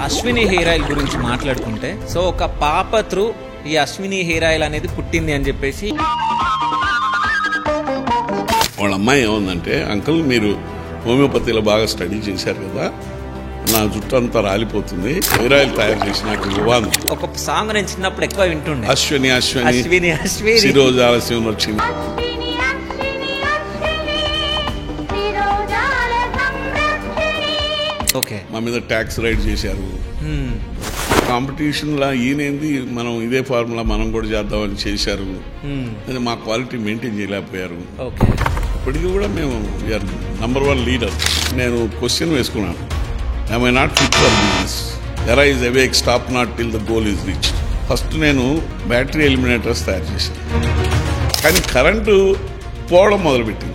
Ashwini hair oil గురించి మాట్లాడుకుంటే, so ఒక పాప త్రూ ఈ అశ్విని హెయిర్ ఆయిల్ అనేది పుట్టింది అని చెప్పేసి వాళ్ళ అమ్మాయి ఏముందంటే, అంకుల్ మీరు హోమియోపతిలో బాగా స్టడీ చేశారు కదా, నా జుట్టు అంతా రాలిపోతుంది, హెయిర్ ఆయిల్ తయారు చేసి నాకు ఇవ్వాలి. ఒక సాంగ్ నేను చిన్నప్పుడు ఎక్కువ వింటుండే, అశ్విని అశ్విని అశ్విని అశ్విని శిరోజ ఆలస్యం వచ్చింది. ఓకే, మా మీద ట్యాక్స్ రైడ్ చేశారు. కాంపిటీషన్ లా ఈయనేంది, మనం ఇదే ఫార్ములా మనం కూడా చేద్దామని చేశారు. మా క్వాలిటీ మెయింటైన్ చేయలేకపోయారు. ఇప్పటికీ కూడా మేము #1 లీడర్. నేను క్వశ్చన్ వేసుకున్నాను, am I not fit for business? Arise, awake, stop not till the goal is reached. First నేను బ్యాటరీ ఎలిమినేటర్స్ తయారు చేశాను, కానీ కరెంటు పోవడం మొదలుపెట్టింది.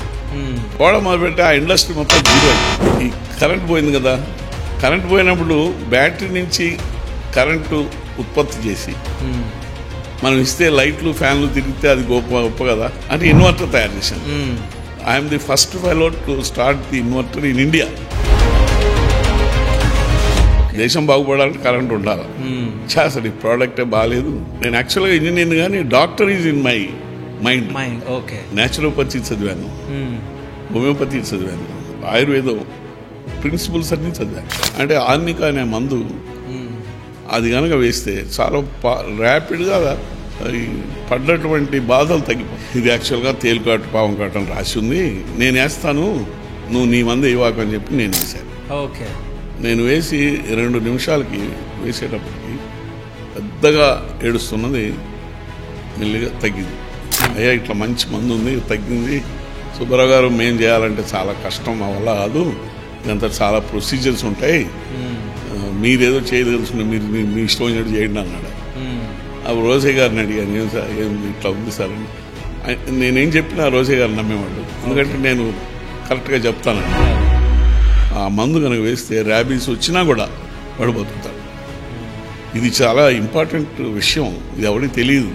ఆ ఇండస్ట్రీ మొత్తం జీరో అయింది. ఈ కరెంట్ పోయింది కదా, కరెంట్ పోయినప్పుడు బ్యాటరీ నుంచి కరెంటు ఉత్పత్తి చేసి మనం ఇస్తే లైట్లు ఫ్యాన్లు తిరిగితే అది గొప్ప కదా అంటే ఇన్వర్టర్ తయారు చేశాను. I'm the first fellow to start the inverter in India. దేశం బాగుపడాలంటే కరెంట్ ఉండాలి. అసలు ఈ ప్రోడక్టే బాగాలేదు. నేను యాక్చువల్గా ఇంజనీర్ కానీ doctor is in my mind. Naturopathy చదివాను, హోమియోపతి చదివాను, ఆయుర్వేదం ప్రిన్సిపల్స్ అన్ని చదివాను. అంటే ఆర్నిక అనే మందు అది కనుక వేస్తే చాలా ర్యాపిడ్గా పడ్డటువంటి బాధలు తగ్గిపోయి. ఇది యాక్చువల్గా తేలికాటు పావం కాటు అని రాసి ఉంది, నేను వేస్తాను, నువ్వు నీ మందు ఇవ్వకు అని చెప్పి నేను వేశాను. నేను వేసి 2 నిమిషాలకి వేసేటప్పటికి పెద్దగా ఏడుస్తున్నది మెల్లిగా తగ్గింది. అయ్యా ఇట్లా మంచి మందు ఉంది, తగ్గింది సుబ్బారావు గారు, మేము చేయాలంటే చాలా కష్టం, మా వల్ల కాదు, ఇదంతా చాలా ప్రొసీజర్స్ ఉంటాయి, మీరేదో చేయదలుచుకుని మీరు మీ ఇష్టం వచ్చినట్టు చేయండి అన్నాడు. అప్పుడు రోజే గారిని అడిగాను, ఏం సార్ ఏం ఇట్లా ఉంది సార్ అని. నేనేం చెప్పినా రోజే గారు నమ్మేవాళ్ళు, ఎందుకంటే నేను కరెక్ట్గా చెప్తానండి. ఆ మందు కనుక వేస్తే ర్యాబీస్ వచ్చినా కూడా వాడు బతుకుతాడు. ఇది చాలా ఇంపార్టెంట్ విషయం, ఇది ఎవరికి తెలియదు.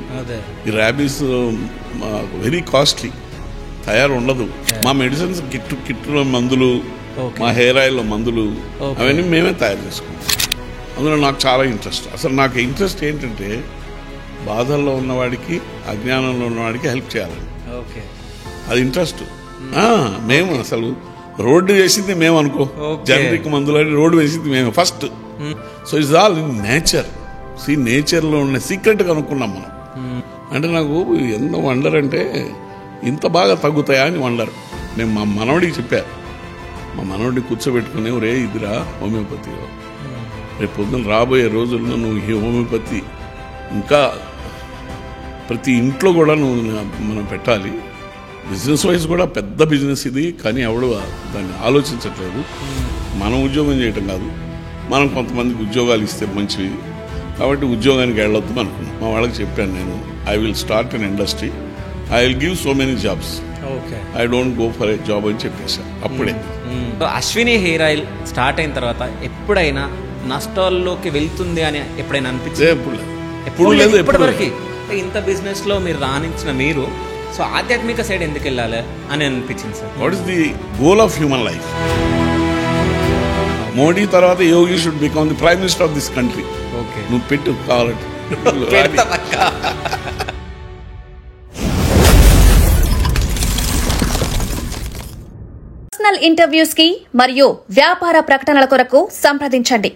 ఈ ర్యాబీస్ వెరీ కాస్ట్లీ, తయారు ఉండదు. మా మెడిసిన్స్ కిట్టులో మందులు, మా హెయిర్ ఆయిల్లో మందులు అవన్నీ మేమే తయారు చేసుకుంటాం. అందులో నాకు చాలా ఇంట్రెస్ట్. అసలు నాకు ఇంట్రెస్ట్ ఏంటంటే బాధల్లో ఉన్నవాడికి, అజ్ఞానంలో ఉన్నవాడికి హెల్ప్ చేయాలి, అది ఇంట్రెస్ట్. మేము అసలు రోడ్డు వేసింది మేము అనుకో, జనరిక్ మందులు రోడ్డు వేసింది మేము first. So it's all in nature. నేచర్లో ఉన్న సీక్రెట్ కనుక్కున్నాం మనం. అంటే నాకు ఎంత వండర్ అంటే, ఇంత బాగా తగ్గుతాయా అని వండర్. నేను మా మనవడికి చెప్పాను, మా మనవడిని కూర్చోబెట్టుకుని, రే ఇదిరా హోమియోపతి, రేపు పొద్దున రాబోయే రోజుల్లో నువ్వు ఈ హోమియోపతి ఇంకా ప్రతి ఇంట్లో కూడా నువ్వు మనం పెట్టాలి. బిజినెస్ వైజ్ కూడా పెద్ద బిజినెస్ ఇది, కానీ ఎవడు దాన్ని ఆలోచించట్లేదు. మనం ఉద్యోగం చేయటం కాదు, మనం కొంతమందికి ఉద్యోగాలు ఇస్తే మంచివి, కాబట్టి ఉద్యోగానికి వెళ్ళొద్దు అనుకున్నాను. మా వాళ్ళకి చెప్పాను, నేను I will start an industry, I will give so many jobs, I don't go for a job అని చెప్పేశాను అప్పుడే. అశ్విని హెయిర్ ఆయిల్ స్టార్ట్ అయిన తర్వాత ఎప్పుడైనా నష్టాల్లోకి వెళ్తుంది అని ఎప్పుడైనా అనిపించింది? ఎప్పుడు లేదు. ఇప్పటివరకు ఇంత బిజినెస్ లో మీరు రాణించిన మీరు, సో ఆధ్యాత్మిక సైడ్ ఎందుకు వెళ్ళాలి అని అనిపించింది sir? What is the goal of human life? Modi తర్వాత Yogi should become the prime minister of this country. నువ్వు పెట్టు కావాలంటే. పర్సనల్ ఇంటర్వ్యూస్ కి మరియు వ్యాపార ప్రకటనల కొరకు సంప్రదించండి.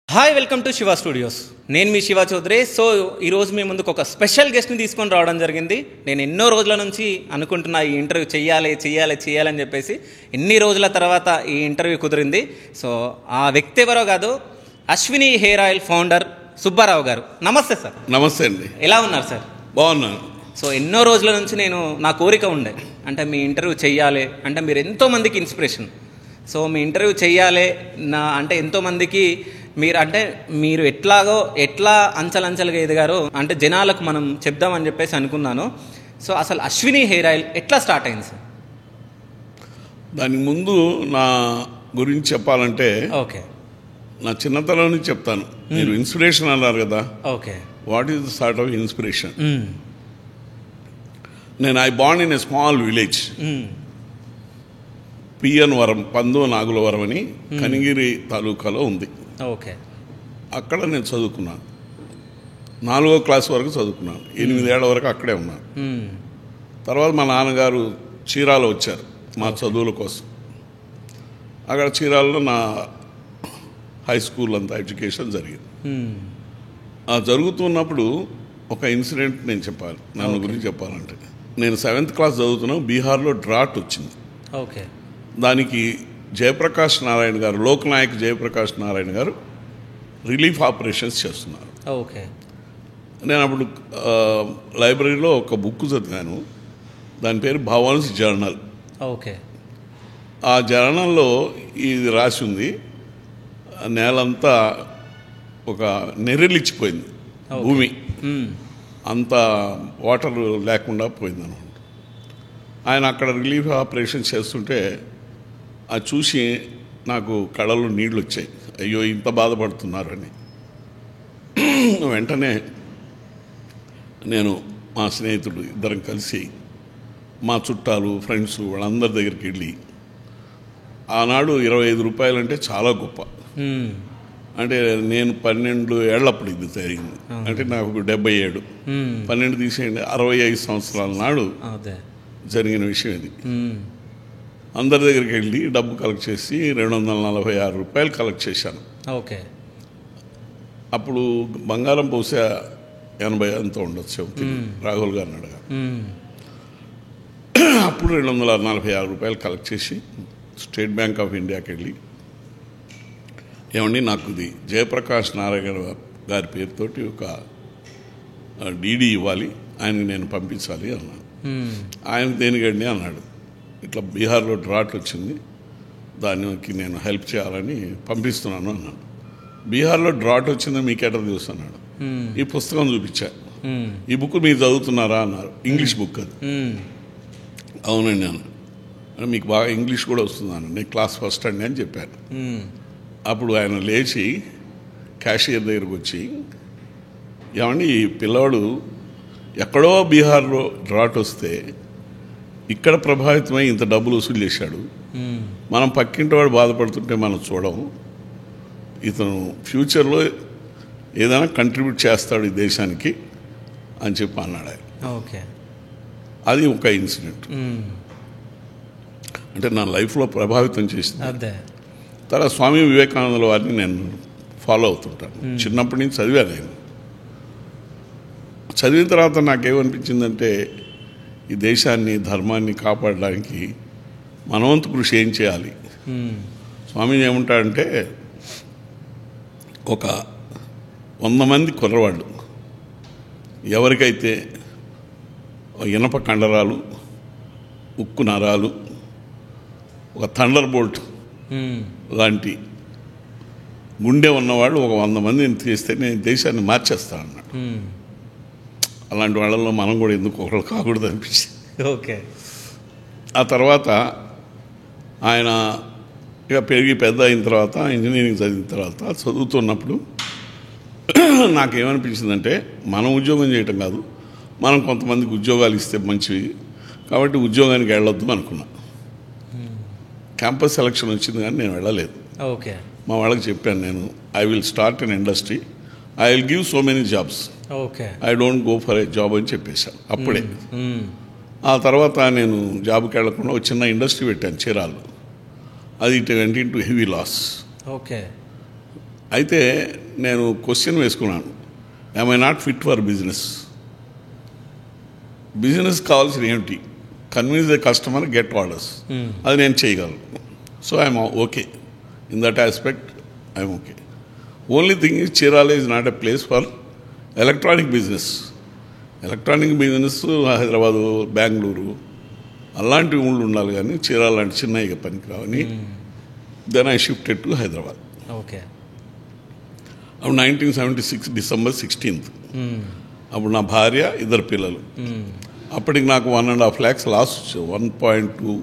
Hi, welcome to Shiva studios. నేను మీ శివ చౌదరి. సో ఈరోజు మీ ముందుకు ఒక స్పెషల్ గెస్ట్ని తీసుకొని రావడం జరిగింది. నేను ఎన్నో రోజుల నుంచి అనుకుంటున్నా ఈ ఇంటర్వ్యూ చేయాలని చెప్పేసి, ఎన్ని రోజుల తర్వాత ఈ ఇంటర్వ్యూ కుదిరింది. సో ఆ వ్యక్తి ఎవరో కాదు, Ashwini hair oil founder Subbarao గారు. నమస్తే సార్. నమస్తే అండి. ఎలా ఉన్నారు సార్? బాగున్నాను. సో ఎన్నో రోజుల నుంచి నా కోరిక ఉండే, అంటే మీ ఇంటర్వ్యూ చెయ్యాలి, అంటే మీరు ఎంతోమందికి ఇన్స్పిరేషన్. సో మీ ఇంటర్వ్యూ చెయ్యాలి అంటే ఎంతోమందికి మీరు ఎట్లా అంచెలంచెలుగా ఎదిగారో అంటే జనాలకు మనం చెప్దామని చెప్పేసి అనుకున్నాను. సో అసలు అశ్విని హెయిర్ ఆయిల్ ఎట్లా స్టార్ట్ అయింది సార్? దానికి ముందు నా గురించి చెప్పాలంటే, నా చిన్నతనం నుంచి చెప్తాను. మీరు ఇన్స్పిరేషన్ అన్నారు కదా, what is the sort of inspiration? నేను I born in a small village, PN Varam, పందో నాగులవరం అని కనిగిరి తాలూకాలో ఉంది. ఓకే. అక్కడ నేను చదువుకున్నాను. 4వ క్లాస్ వరకు చదువుకున్నాను. 8 ఏళ్ల వరకు అక్కడే ఉన్నాను. తర్వాత మా నాన్నగారు చీరాల వచ్చారు మా చదువుల కోసం. అక్కడ చీరాలలో నా హై స్కూల్ అంతా ఎడ్యుకేషన్ జరిగింది. ఆ జరుగుతున్నప్పుడు ఒక ఇన్సిడెంట్ నేను చెప్పాలి, నన్ను గురించి చెప్పాలంటే. నేను 7th క్లాస్ చదువుతున్నాను. బీహార్లో డ్రాట్ వచ్చింది. ఓకే. దానికి జయప్రకాష్ నారాయణ గారు, లోక్నాయక్ జయప్రకాష్ నారాయణ గారు రిలీఫ్ ఆపరేషన్స్ చేస్తున్నారు. ఓకే. నేను అప్పుడు లైబ్రరీలో ఒక బుక్ చదివాను. దాని పేరు భవాన్స్ జర్నల్. ఓకే. ఆ జర్నల్లో ఇది రాసి ఉంది, నేలంతా ఒక నెర్రెలిచ్చిపోయింది, భూమి అంత వాటర్ లేకుండా పోయింది అనమాట. ఆయన అక్కడ రిలీఫ్ ఆపరేషన్ చేస్తుంటే అది చూసి నాకు కళ్ళలో నీళ్ళు వచ్చాయి. అయ్యో ఇంత బాధపడుతున్నారని. వెంటనే నేను మా స్నేహితుడు ఇద్దరం కలిసి మా చుట్టాలు, ఫ్రెండ్స్ వాళ్ళందరి దగ్గరికి వెళ్ళి, ఆనాడు 25 రూపాయలు అంటే చాలా గొప్ప. అంటే నేను 12 ఏళ్లప్పుడు ఇది జరిగింది. అంటే నాకు 77, 12 తీసేయండి, 65 సంవత్సరాల నాడు జరిగిన విషయం ఇది. అందరి దగ్గరికి వెళ్ళి డబ్బు కలెక్ట్ చేసి 246 రూపాయలు కలెక్ట్ చేశాను. ఓకే. అప్పుడు బంగారం బహుశా 80 అంతా ఉండొచ్చు, రాహుల్ గారిని అడగా. అప్పుడు 246 రూపాయలు కలెక్ట్ చేసి స్టేట్ బ్యాంక్ ఆఫ్ ఇండియాకి వెళ్ళి, ఏమండి నాకు ఇది జయప్రకాష్ నారాయణ గారి పేరుతోటి ఒక డీడీ ఇవ్వాలి, ఆయనకి నేను పంపించాలి అన్నాను. ఆయన దేనికండి అన్నాడు. ఇట్లా బీహార్లో డ్రాట్ వచ్చింది, దానికి నేను హెల్ప్ చేయాలని పంపిస్తున్నాను అన్నాడు. బీహార్లో డ్రాట్ వచ్చిందో మీకు ఎట్లా తెలుసు అన్నాడు. ఈ పుస్తకం చూపించా. ఈ బుక్ మీరు చదువుతున్నారా అన్నారు. ఇంగ్లీష్ బుక్ అది. అవునండి అన్నాడు. మీకు బాగా ఇంగ్లీష్ కూడా వస్తుందన్నాను. నేను క్లాస్ ఫస్ట్ అండి అని చెప్పాను. అప్పుడు ఆయన లేచి క్యాషియర్ దగ్గరకు వచ్చి, ఏమండి ఈ పిల్లవాడు ఎక్కడో బీహార్లో డ్రాట్ వస్తే ఇక్కడ ప్రభావితమై ఇంత డబ్బులు వసూలు చేశాడు, మనం పక్కింటి వాడు బాధపడుతుంటే మనం చూడము, ఇతను ఫ్యూచర్లో ఏదైనా కంట్రిబ్యూట్ చేస్తాడు ఈ దేశానికి అని చెప్పి అన్నాడు ఆయన. ఓకే. అది ఒక ఇన్సిడెంట్ అంటే నా లైఫ్లో ప్రభావితం చేసింది. తర్వాత స్వామి వివేకానందుల వారిని నేను ఫాలో అవుతుంటాను. చిన్నప్పటి నుంచి చదివాను నేను. చదివిన తర్వాత నాకేమనిపించిందంటే ఈ దేశాన్ని, ధర్మాన్ని కాపాడడానికి మనవంతు కృషి ఏం చేయాలి. స్వామి ఏమంటాడంటే, ఒక 100 మంది కుర్రవాళ్ళు ఎవరికైతే ఇనప కండరాలు, ఉక్కు నరాలు, ఒక థండర్ బోల్ట్ లాంటి గుండె ఉన్నవాళ్ళు ఒక 100 మందిని తీస్తే నేను దేశాన్ని మార్చేస్తాను అన్నాడు. అలాంటి వాళ్ళల్లో మనం కూడా ఎందుకు ఒకళ్ళు కాకూడదు అనిపించింది. ఓకే. ఆ తర్వాత ఆయన ఇక పెరిగి పెద్ద అయిన తర్వాత, ఇంజనీరింగ్ చదివిన తర్వాత చదువుతున్నప్పుడు నాకేమనిపించిందంటే, మనం ఉద్యోగం చేయటం కాదు, మనం కొంతమందికి ఉద్యోగాలు ఇస్తే మంచివి, కాబట్టి ఉద్యోగానికి వెళ్ళొద్దు అనుకున్నా. క్యాంపస్ సెలక్షన్ వచ్చింది కానీ నేను వెళ్ళలేదు. ఓకే. మా వాళ్ళకి చెప్పాను, నేను I will start in industry, I will give so many jobs, I don't go for a job అని చెప్పేశాను అప్పుడే. ఆ తర్వాత నేను జాబ్కి వెళ్లకుండా ఒక చిన్న ఇండస్ట్రీ పెట్టాను చీరాల్లో. అది it went into heavy loss. Okay. అయితే నేను క్వశ్చన్ వేసుకున్నాను, am I not fit for business? Business కావాల్సిన ఏమిటి? Convince the customer, get orders. అది నేను చేయగలను. So I'm okay in that aspect, I'm okay. Only thing is Chirala is not a place for electronic business. Electronic business Hyderabad, Bengaluru అలాంటి ఊళ్ళు ఉండాలి, కానీ చీరాల లాంటి చిన్నగా పనికి రావని. Then I shifted to Hyderabad. Okay. అప్పుడు 1976 December 16th. అప్పుడు నా భార్య, 2 పిల్లలు. అప్పటికి నాకు 1.5 lakhs లాస్ వచ్చాయి. 1.2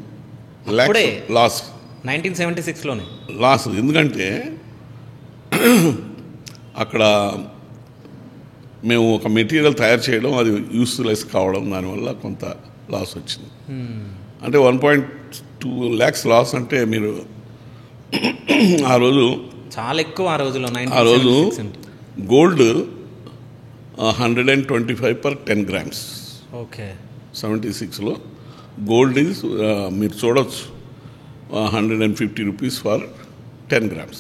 lakhs లాస్ 1976లోనే లాస్. ఎందుకంటే అక్కడ మేము ఒక మెటీరియల్ తయారు చేయడం, అది యూస్లెస్ కావడం, దానివల్ల కొంత లాస్ వచ్చింది. అంటే 1.2 lakhs లాస్ అంటే మీరు ఆ రోజు చాలా ఎక్కువ ఆ రోజులో. ఆ రోజు గోల్డ్ 125 per 10 grams. ఓకే. 76లో గోల్డ్ ఈజ్ మీరు చూడొచ్చు 150 రూపీస్ ఫర్ 10 grams.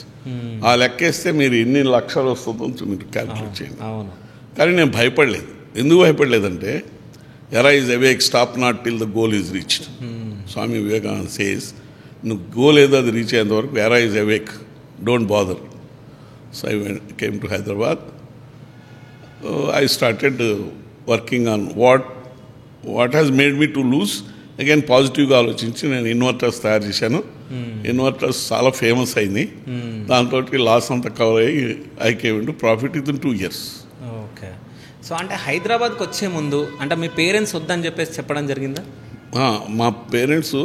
ఆ లెక్కేస్తే మీరు ఎన్ని లక్షలు వస్తుందో మీరు క్యాల్కులేట్ చేయండి. అవును. కానీ నేను భయపడలేదు. ఎందుకు భయపడలేదంటే arise awake stop not till the goal is reached. Swami Vivekananda says నువ్వు గోల్ ఏదో అది రీచ్ అయ్యేంత వరకు arise awake, don't bother. So I came to Hyderabad. I started working on what has made me to lose. Again పాజిటివ్గా ఆలోచించి నేను inverters తయారు చేశాను. ఇన్వర్టర్స్ చాలా ఫేమస్ అయింది. దాంతో లాస్ అంతా కవర్ అయ్యి I came into profit with in 2 years. Okay. So అంటే హైదరాబాద్కి వచ్చే ముందు అంటే మీ పేరెంట్స్ వద్దని చెప్పేసి చెప్పడం జరిగిందా? మా పేరెంట్స్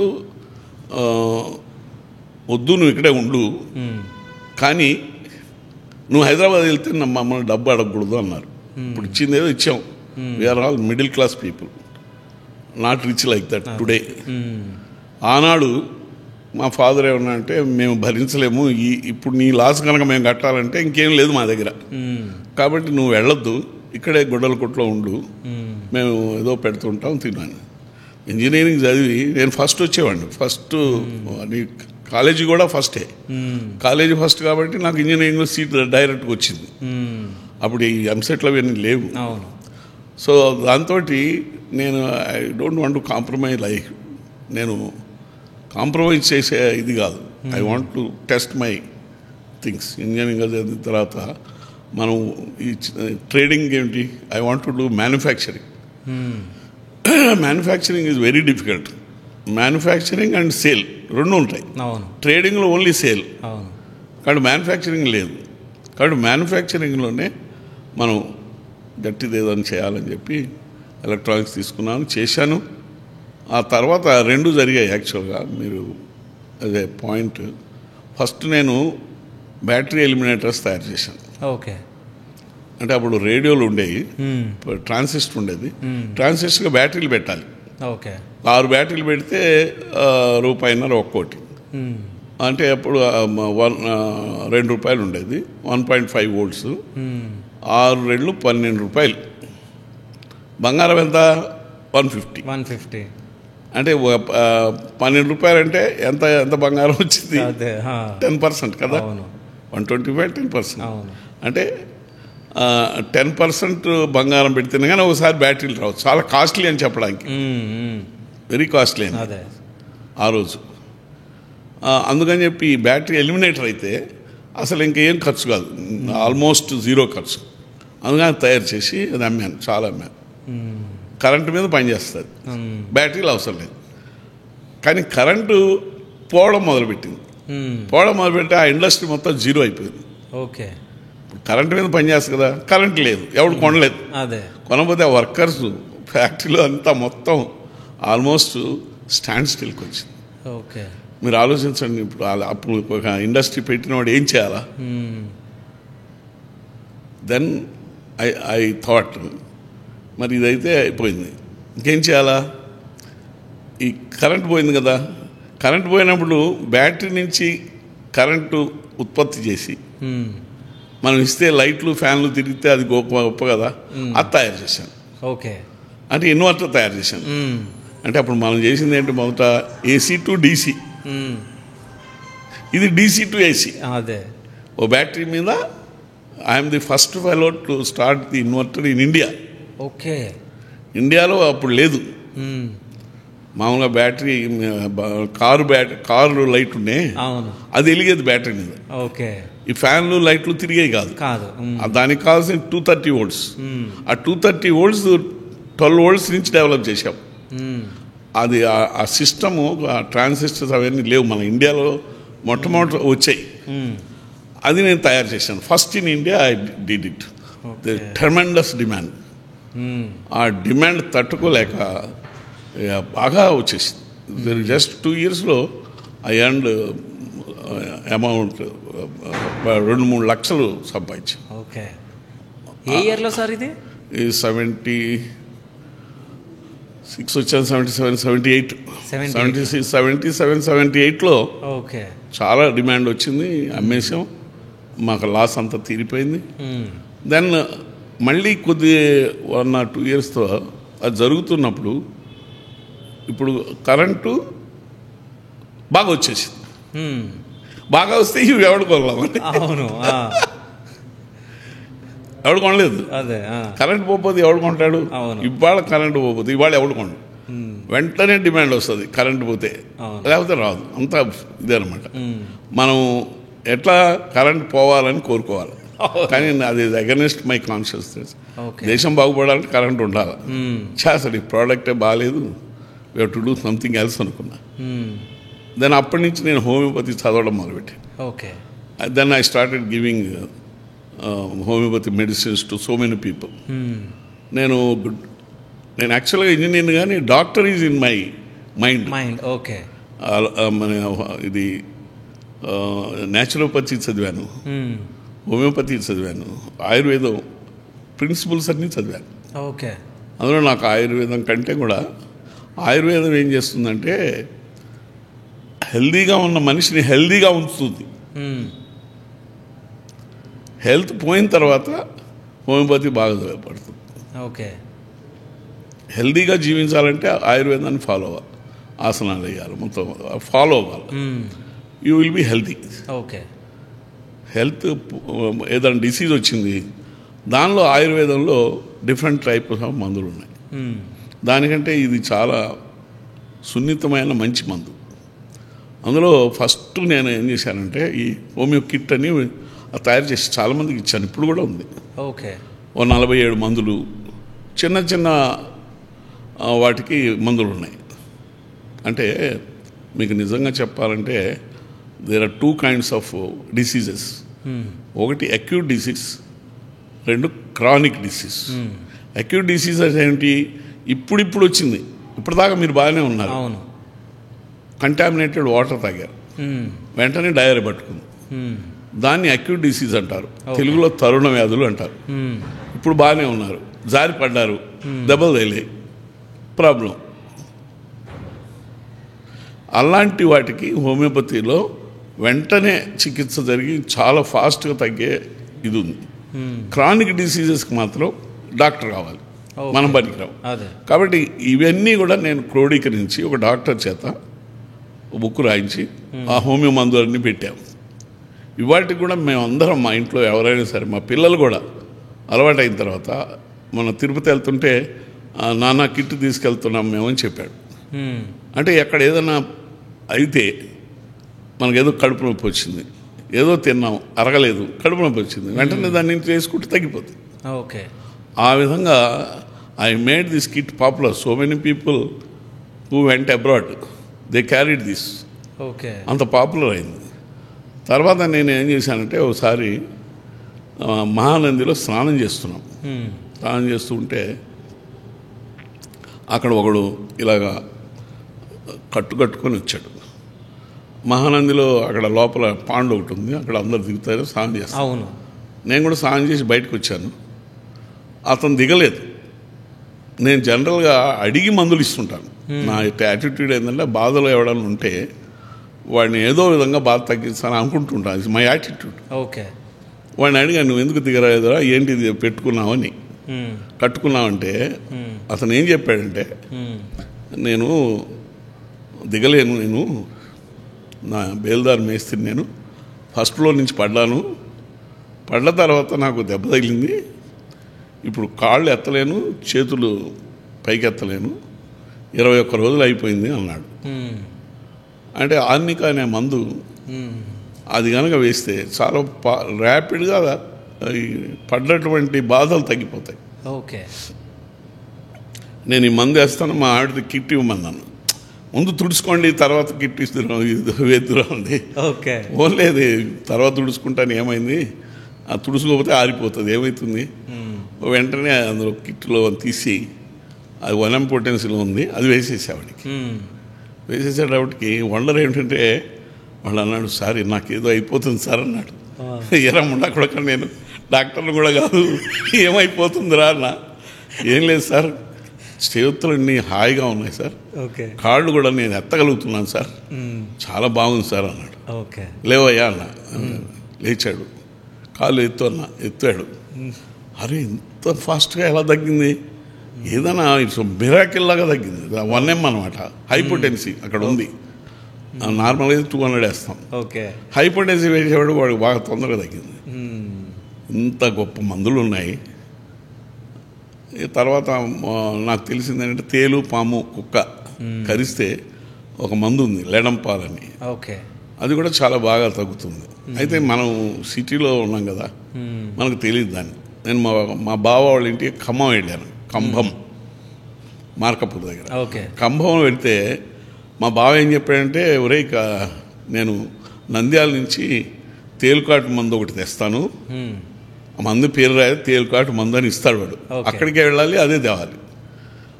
వద్దు నువ్వు ఇక్కడే ఉండు, కానీ నువ్వు హైదరాబాద్ వెళ్తే మమ్మల్ని డబ్బు అడగకూడదు అన్నారు. ఇప్పుడు ఇచ్చింది ఏదో ఇచ్చాం. We're all middle class people, not rich like that today. ఆనాడు మా ఫాదర్ ఏమన్నా అంటే మేము భరించలేము, ఇప్పుడు నీ లాస్ కనుక మేము కట్టాలంటే ఇంకేం లేదు మా దగ్గర, కాబట్టి నువ్వు వెళ్ళొద్దు, ఇక్కడే గుడ్డలకొట్లో ఉండు, మేము ఏదో పెడుతుంటాం తిన్నాను. ఇంజనీరింగ్ చదివి నేను ఫస్ట్ వచ్చేవాడిని. ఫస్ట్ కాలేజీ కూడా ఫస్టే. కాలేజీ ఫస్ట్ కాబట్టి నాకు ఇంజనీరింగ్లో సీట్ డైరెక్ట్గా వచ్చింది. అప్పుడు ఈ ఎంసెట్లు అవన్నీ లేవు. సో దాంతో నేను I don't want to compromise. Like నేను కాంప్రమైజ్ చేసే ఇది కాదు. I want to test my things. Engineering చదివిన తర్వాత మనం ఈ ట్రేడింగ్ ఏమిటి, I want to do manufacturing. Manufacturing is very difficult. Manufacturing and sale రెండు ఉంటాయి. ట్రేడింగ్లో ఓన్లీ సేల్, కాబట్టి మ్యానుఫ్యాక్చరింగ్ లేదు. కాబట్టి మ్యానుఫ్యాక్చరింగ్లోనే మనం గట్టిది ఏదైనా చేయాలని చెప్పి ఎలక్ట్రానిక్స్ తీసుకున్నాను, చేశాను. ఆ తర్వాత రెండు జరిగాయి యాక్చువల్గా. మీరు అదే పాయింట్. ఫస్ట్ నేను బ్యాటరీ ఎలిమినేటర్స్ తయారు చేశాను. ఓకే. అంటే అప్పుడు రేడియోలు ఉండేవి, ట్రాన్సిస్టర్ ఉండేది. ట్రాన్సిస్టర్గా బ్యాటరీలు పెట్టాలి. ఓకే. 6 బ్యాటరీలు పెడితే ₹1.5 ఒక్కోటి. అంటే అప్పుడు ₹2 ఉండేది. 1.5 volts, 6 రెళ్ళు ₹12. బంగారం ఎంత? 150. అంటే ₹12 అంటే ఎంత ఎంత బంగారం వచ్చింది? 10% కదా. 125 10%. అంటే 10% బంగారం పెడితేనే కానీ ఒకసారి బ్యాటరీలు రావు. చాలా కాస్ట్లీ అని చెప్పడానికి, వెరీ కాస్ట్లీ అని ఆ రోజు. అందుకని చెప్పి బ్యాటరీ ఎలిమినేటర్ అయితే అసలు ఇంకేం ఖర్చు కాదు, ఆల్మోస్ట్ 0 ఖర్చు. అందుకని తయారు చేసి అది అమ్మాను, చాలా అమ్మాను. కరెంటు మీద పనిచేస్తుంది, బ్యాటరీలు అవసరం లేదు. కానీ కరెంటు పోవడం మొదలుపెట్టింది. ఆ ఇండస్ట్రీ మొత్తం 0 అయిపోయింది. ఓకే. కరెంటు మీద పనిచేస్తుంది కదా, కరెంట్ లేదు, ఎవడు కొనలేదు. కొనకపోతే ఆ వర్కర్స్ ఫ్యాక్టరీలో అంతా మొత్తం ఆల్మోస్ట్ స్టాండ్ స్టిల్కి వచ్చింది. ఓకే. మీరు ఆలోచించండి, ఇప్పుడు అప్పుడు ఒక ఇండస్ట్రీ పెట్టిన వాడు ఏం చేయాలా? దెన్ ఐ థాట్ మరి ఇదైతే అయిపోయింది, ఇంకేం చేయాలా? ఈ కరెంట్ పోయింది కదా, కరెంట్ పోయినప్పుడు బ్యాటరీ నుంచి కరెంటు ఉత్పత్తి చేసి మనం ఇస్తే లైట్లు ఫ్యాన్లు తిరిగితే అది గొప్ప కదా, అది తయారు చేశాను. ఓకే. అంటే ఇన్వర్టర్ తయారు చేశాను. అంటే అప్పుడు మనం చేసింది ఏంటి, మొదట AC to DC, ఇది DC to AC. అదే ఓ బ్యాటరీ మీద I'm the first fellow to start the inverter in India. Okay. ఇండియాలో అప్పుడు లేదు. మామూలుగా బ్యాటరీ కారు లైట్ ఉన్నాయి, అది వెలిగేది బ్యాటరీ మీద. ఓకే. ఈ ఫ్యాన్లు లైట్లు తిరిగేవి కాదు. దానికి కావాల్సిన 230 volts. ఆ 230 volts 12 volts నుంచి డెవలప్ చేశాం. అది ఆ సిస్టము, ట్రాన్సిస్టర్స్ అవన్నీ లేవు మన ఇండియాలో, మొట్టమొదటి వచ్చాయి. అది నేను తయారు చేశాను. First in India I did it. The tremendous demand. ఆ డిమాండ్ తట్టుకోలేక బాగా వచ్చేసింది. జస్ట్ 2 yearsలో ఐ ఎర్న్డ్ అమౌంట్ 2-3 లక్షలు సంపాదించాను. ఓకే. ఏ ఇయర్లో సార్ ఇది? 76 వచ్చాను, 77, 78, 77, 78లో ఓకే చాలా డిమాండ్ వచ్చింది. అమ్మేసాం. మాకు లాస్ అంతా తీరిపోయింది. దెన్ మళ్ళీ కొద్ది 1 or 2 yearsతో అది జరుగుతున్నప్పుడు ఇప్పుడు కరెంటు బాగా వచ్చేసింది. బాగా వస్తే ఇవి ఎవడు కొనలేమని, ఎవడు కొనలేదు. కరెంట్ పోతే ఎవడు కొంటాడు? ఇవాళ కరెంటు పోతే ఇవాళ ఎవడు కొండు? వెంటనే డిమాండ్ వస్తుంది కరెంట్ పోతే, లేకపోతే రాదు. అంతా ఇదే అనమాట. మనం ఎట్లా కరెంట్ పోవాలని కోరుకోవాలి, కానీ అది అగెన్స్ట్ మై కాన్షియస్నెస్. దేశం బాగుపడాలంటే కరెంట్ ఉండాలి. అసలు ఈ ప్రోడక్టే బాగాలేదు, we have to do something else అనుకున్నా. దెన్ అప్పటి నుంచి నేను హోమియోపతి చదవడం మొదలుపెట్టాను. Then I started giving homeopathy medicines to so many people. నేను యాక్చువల్గా ఇంజనీర్ కానీ doctor is in my mind. మన ఇది న్యాచురోపతి చదివాను, హోమియోపతి చదివాను, ఆయుర్వేదం ప్రిన్సిపల్స్ అన్నీ చదివాను. అందులో నాకు ఆయుర్వేదం కంటే కూడా ఆయుర్వేదం ఏం చేస్తుందంటే హెల్దీగా ఉన్న మనిషిని హెల్దీగా ఉంచుతుంది. హెల్త్ పోయిన తర్వాత హోమియోపతి బాగా ఉపయోగపడుతుంది. హెల్దీగా జీవించాలంటే ఆయుర్వేదాన్ని ఫాలో అవ్వాలి, ఆసనాలు వేయాలి, మొత్తం ఫాలో అవ్వాలి. You will be healthy. Health ఏదైనా డిసీజ్ వచ్చింది, దానిలో ఆయుర్వేదంలో డిఫరెంట్ టైప్స్ ఆఫ్ మందులు ఉన్నాయి. దానికంటే ఇది చాలా సున్నితమైన మంచి మందు. అందులో ఫస్ట్ నేను ఏం చేశానంటే ఈ హోమియో కిట్ అని తయారు చేసి చాలామందికి ఇచ్చాను. ఇప్పుడు కూడా ఉంది. 47 మందులు, చిన్న చిన్న వాటికి మందులు ఉన్నాయి. అంటే మీకు నిజంగా చెప్పాలంటే there are 2 kinds of diseases. ఒకటి acute disease, 2 chronic disease. Acute diseases ఏంటి? ఇప్పుడు వచ్చింది, ఇప్పటిదాకా మీరు బాగానే ఉన్నారు, కంటామినేటెడ్ వాటర్ తాగారు, వెంటనే డయేరియా పట్టుకుంది, దాన్ని అక్యూట్ డిసీజ్ అంటారు. తెలుగులో తరుణ వ్యాధులు అంటారు. ఇప్పుడు బాగానే ఉన్నారు, జారి పడ్డారు, దెబ్బలు తగిలాయి, ప్రాబ్లం. అలాంటి వాటికి హోమియోపతిలో వెంటనే చికిత్స జరిగి చాలా ఫాస్ట్గా తగ్గే ఇది ఉంది. క్రానిక్ డిసీజెస్కి మాత్రం డాక్టర్ కావాలి, మనం పనికిరావు. కాబట్టి ఇవన్నీ కూడా నేను క్రోడీకరించి ఒక డాక్టర్ చేత బుక్ రాయించి ఆ హోమియో మందులన్నీ పెట్టాము. ఇవాటికి కూడా మేమందరం మా ఇంట్లో ఎవరైనా సరే, మా పిల్లలు కూడా అలవాటు అయిన తర్వాత మన తిరుపతి వెళ్తుంటే నాన్న కిట్ తీసుకెళ్తున్నాం మేమని చెప్పాడు. అంటే ఎక్కడ ఏదైనా అయితే మనకేదో కడుపు నొప్పి వచ్చింది, ఏదో తిన్నాం అరగలేదు, కడుపు నొప్పి వచ్చింది, వెంటనే దాన్ని చేసుకుంటే తగ్గిపోతుంది. ఆ విధంగా I made this kit popular. So many people who went abroad they carried this. అంత పాపులర్ అయింది. తర్వాత నేను ఏం చేశానంటే ఒకసారి మహానందిలో స్నానం చేస్తున్నాం. స్నానం చేస్తుంటే అక్కడ ఒకడు ఇలాగా కట్టుకొని వచ్చాడు. మహానందిలో అక్కడ లోపల పాండు ఒకటి ఉంది, అక్కడ అందరు దిగుతారు, స్నానం చేస్తాను. నేను కూడా స్నానం చేసి బయటకు వచ్చాను. అతను దిగలేదు. నేను జనరల్గా అడిగి మందులు ఇస్తుంటాను. నా యాటిట్యూడ్ ఏంటంటే బాధలో ఎవడన్నా ఉంటే వాడిని ఏదో విధంగా బాధ తగ్గిస్తాను అనుకుంటుంటాను. ఇది మై యాటిట్యూడ్. వాడిని అడిగా, నువ్వు ఎందుకు దిగరాదురా, ఏంటి ఇది పెట్టుకున్నావని, కట్టుకున్నావంటే అతను ఏం చెప్పాడంటే, నేను దిగలేను, నేను నా బేల్దార్ మేస్త్రి, నేను ఫస్ట్ ఫ్లోర్ నుంచి పడ్డ తర్వాత నాకు దెబ్బ తగిలింది, ఇప్పుడు కాళ్ళు ఎత్తలేను, చేతులు పైకి ఎత్తలేను, 21 రోజులు అయిపోయింది అన్నాడు. అంటే ఆర్నిక అనే మందు అది కనుక వేస్తే చాలా ర్యాపిడ్గా పడ్డటువంటి బాధలు తగ్గిపోతాయి. నేను ఈ మందు వేస్తాను, మా ఆవిడది కిట్ ఇవ్వమన్నాను. ముందు తుడుచుకోండి, తర్వాత కిట్ ఇస్తున్నాం, వేద్దురా ఉంది. ఓన్లీ అది తర్వాత తుడుచుకుంటాను. ఏమైంది, ఆ తుడుచుకోకపోతే ఆరిపోతుంది, ఏమవుతుంది, వెంటనే అందులో కిట్లో తీసి అది 1 ఇంపార్టెన్స్లో ఉంది, అది వేసేసేవాడికి. వేసేసేటప్పటికి వండర్ ఏంటంటే వాళ్ళు అన్నాడు, సార్ నాకేదో అయిపోతుంది సార్ అన్నాడు. ఎరముండా కూడా నేను డాక్టర్లు కూడా కాదు, ఏమైపోతుందిరా అన్న. ఏం లేదు సార్, చేతులన్నీ హాయిగా ఉన్నాయి సార్, కాళ్ళు కూడా నేను ఎత్తగలుగుతున్నాను సార్, చాలా బాగుంది సార్ అన్నాడు. లేవయ్యా అన్న. లేచాడు, కాలు ఎత్తాడు. అరే ఇంత ఫాస్ట్గా ఎలా తగ్గింది, ఏదైనా ఇట్స్ మిరాకిల్ లాగా తగ్గింది. 1M అనమాట. హైపోటెన్సీ అక్కడ ఉంది. నార్మల్గా 200 వేస్తాం. ఓకే. హైపోటెన్సీ వేసేవాడు వాడికి బాగా తొందరగా తగ్గింది. ఇంత గొప్ప మందులు ఉన్నాయి. తర్వాత నాకు తెలిసింది ఏంటంటే తేలు, పాము, కుక్క కరిస్తే ఒక మందు ఉంది లెడంపాల్ అని. ఓకే. అది కూడా చాలా బాగా తగ్గుతుంది. అయితే మనం సిటీలో ఉన్నాం కదా, మనకు తెలియదు దాన్ని. నేను మా బావ వాళ్ళ ఇంటికి ఖమ్మం వెళ్ళాను. కంభం, మార్కపూర్ దగ్గర. ఓకే. కంభం వెళ్తే మా బావ ఏం చెప్పాడంటే, ఒరే నేను నంద్యాల నుంచి తేలుకాటు మందు ఒకటి తెస్తాను, ఆ మందు పేరు రాదు, తేలుకాటు మందు అని ఇస్తాడు వాడు. అక్కడికే వెళ్ళాలి, అదే తేవాలి.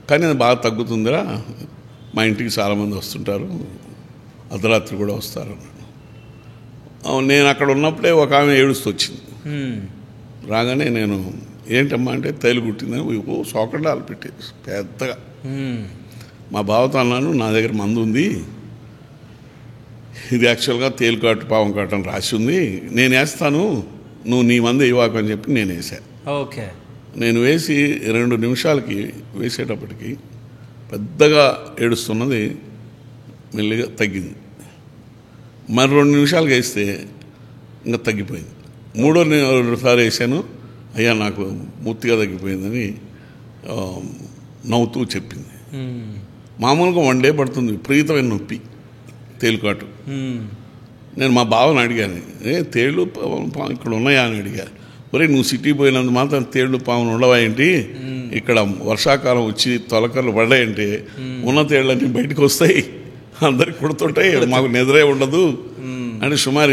కానీ అది బాగా తగ్గుతుందిరా, మా ఇంటికి చాలామంది వస్తుంటారు, అర్ధరాత్రి కూడా వస్తారు అన్నాడు. నేను అక్కడ ఉన్నప్పుడే ఒక ఆమె ఏడుస్తూ వచ్చింది. రాగానే నేను ఏంటమ్మా అంటే తైలు కుట్టిందని సోకడాలు పెట్టేది పెద్దగా. మా బావతో అన్నాను, నా దగ్గర మందు ఉంది, ఇది యాక్చువల్గా తేలుకాటు పావం కాటు అని రాసి ఉంది, నేను వేస్తాను, నువ్వు నీ మందు ఇవ్వకు అని చెప్పి నేను వేసాను. ఓకే. నేను వేసి 2 నిమిషాలకి వేసేటప్పటికి పెద్దగా ఏడుస్తున్నది మెల్లిగా తగ్గింది. మరి 2 నిమిషాలకి వేస్తే ఇంకా తగ్గిపోయింది. 3సారి వేసాను, అయ్యా నాకు పూర్తిగా తగ్గిపోయిందని నవ్వుతూ చెప్పింది. మామూలుగా 1 డే పడుతుంది, విపరీతమైన నొప్పి తేలుకాటు. నేను మా బావని అడిగాను, తేళ్ళు ఇక్కడ ఉన్నాయా అని అడిగా. ఒరే నువ్వు సిటీ పోయినందు మాత్రం తేళ్ళు పాములు ఉండవా ఏంటి, ఇక్కడ వర్షాకాలం వచ్చి తొలకర్లు పడ్డాయంటే ఉన్న తేళ్ళన్నీ బయటకు వస్తాయి, అందరికి కుడుతుంటాయి, మాకు నిద్రే ఉండదు అంటే సుమారు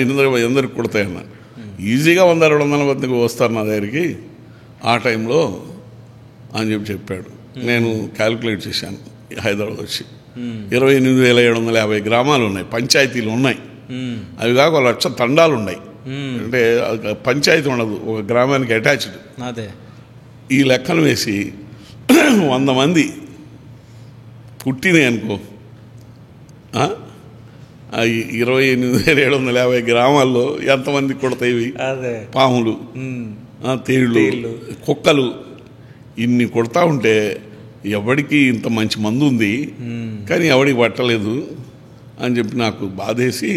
ఎందరికి కుడతాయన్న. ఈజీగా 100-200 మందికి వస్తారు నా దగ్గరికి ఆ టైంలో అని చెప్పాడు. నేను క్యాలిక్యులేట్ చేశాను, హైదరాబాద్ వచ్చి 28,750 గ్రామాలు ఉన్నాయి, పంచాయతీలు ఉన్నాయి. అవి కాక 1,00,000 తండాలు ఉన్నాయి. అంటే పంచాయతీ ఉండదు, ఒక గ్రామానికి అటాచ్డ్. అదే ఈ లెక్కను వేసి 100 మంది పుట్టినాయి అనుకో, 28,750 గ్రామాల్లో ఎంతమంది కొడతాయి పాములు, తేళ్ళు, కుక్కలు, ఇన్ని కొడతా ఉంటే ఎవడికి ఇంత మంచి మందు ఉంది కానీ ఎవడికి పట్టలేదు అని చెప్పి నాకు బాధేసి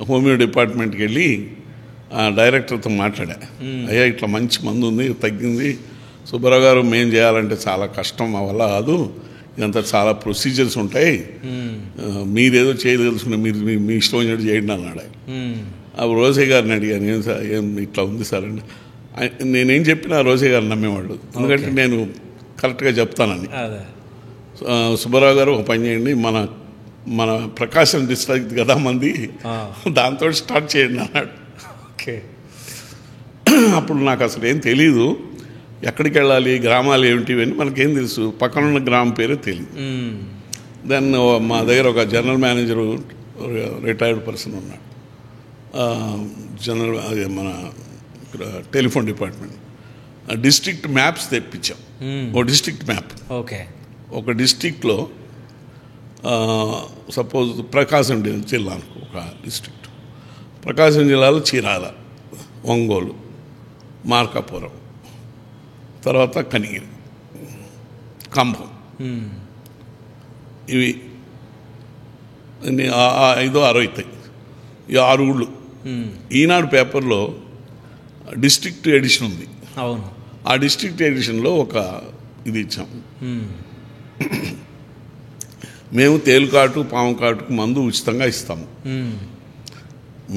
హోమియో డిపార్ట్మెంట్కి వెళ్ళి ఆ డైరెక్టర్తో మాట్లాడా. అయ్యా ఇట్లా మంచి మందు ఉంది, తగ్గింది, సుబ్బారావు గారు మేము చేయాలంటే చాలా కష్టం, మా వల్ల కాదు, ఇదంతా చాలా ప్రొసీజర్స్ ఉంటాయి, మీరేదో చేయదలుచుకున్న మీరు మీ ఇష్టం వచ్చినట్టు చేయండి అన్నాడు. ఆ రోజే గారిని అడిగాను, ఏం సార్ ఏం ఇట్లా ఉంది సార్ అంటే, నేనేం చెప్పినా రోజే గారు నమ్మేవాళ్ళు, ఎందుకంటే నేను కరెక్ట్గా చెప్తానని. సుబ్బారావు గారు ఒక పని చేయండి, మన ప్రకాశం డిస్ట్రిక్ట్ కదా మంది, దాంతో స్టార్ట్ చేయండి అన్నాడు. అప్పుడు నాకు అసలు ఏం తెలీదు, ఎక్కడికి వెళ్ళాలి, గ్రామాలు ఏమిటి అని మనకేం తెలుసు, పక్కనున్న గ్రామం పేరే తెలియదు. దెన్ మా దగ్గర ఒక జనరల్ మేనేజరు రిటైర్డ్ పర్సన్ ఉన్నాడు, జనరల్ అదే మన టెలిఫోన్ డిపార్ట్మెంట్, డిస్ట్రిక్ట్ మ్యాప్స్ తెప్పించాం. ఒక డిస్ట్రిక్ట్ మ్యాప్, ఒక డిస్ట్రిక్ట్లో సపోజ్ ప్రకాశం జిల్లా అనుకో, ఒక డిస్ట్రిక్ట్, ప్రకాశం జిల్లాలో చీరాల, ఒంగోలు, మార్కాపురం, తర్వాత కనిగిరి, కంభం, ఇవి 5-6 అవుతాయి. ఈ 6 ఊళ్ళు. ఈనాడు పేపర్లో డిస్ట్రిక్ట్ ఎడిషన్ ఉంది. ఆ డిస్ట్రిక్ట్ ఎడిషన్లో ఒక ఇది ఇచ్చాం, మేము తేలుకాటు పాము కాటుకు మందు ఉచితంగా ఇస్తాము,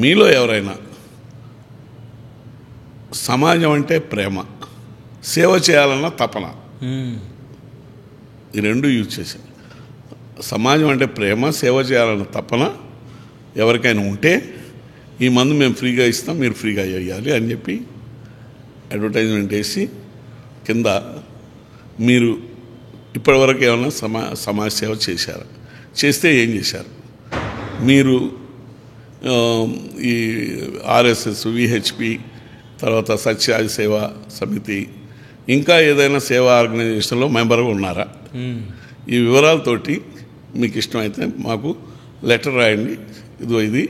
మీలో ఎవరైనా సమాజం అంటే ప్రేమ, సేవ చేయాలన్న తపన, ఈ 2 యూజ్ చేశాను. సమాజం అంటే ప్రేమ, సేవ చేయాలన్న తపన ఎవరికైనా ఉంటే ఈ మందు మేము ఫ్రీగా ఇస్తాం, మీరు ఫ్రీగా వేయాలి అని చెప్పి అడ్వర్టైజ్మెంట్ వేసి కింద మీరు ఇప్పటివరకు ఏమైనా సమాజ సేవ చేశారా, చేస్తే ఏం చేశారు, మీరు ఈ ఆర్ఎస్ఎస్, విహెచ్పి, తర్వాత సత్యాది సేవా సమితి, ఇంకా ఏదైనా సేవా ఆర్గనైజేషన్లో మెంబర్గా ఉన్నారా, ఈ వివరాలతోటి మీకు ఇష్టమైతే మాకు లెటర్ రాయండి, ఇదో ఇది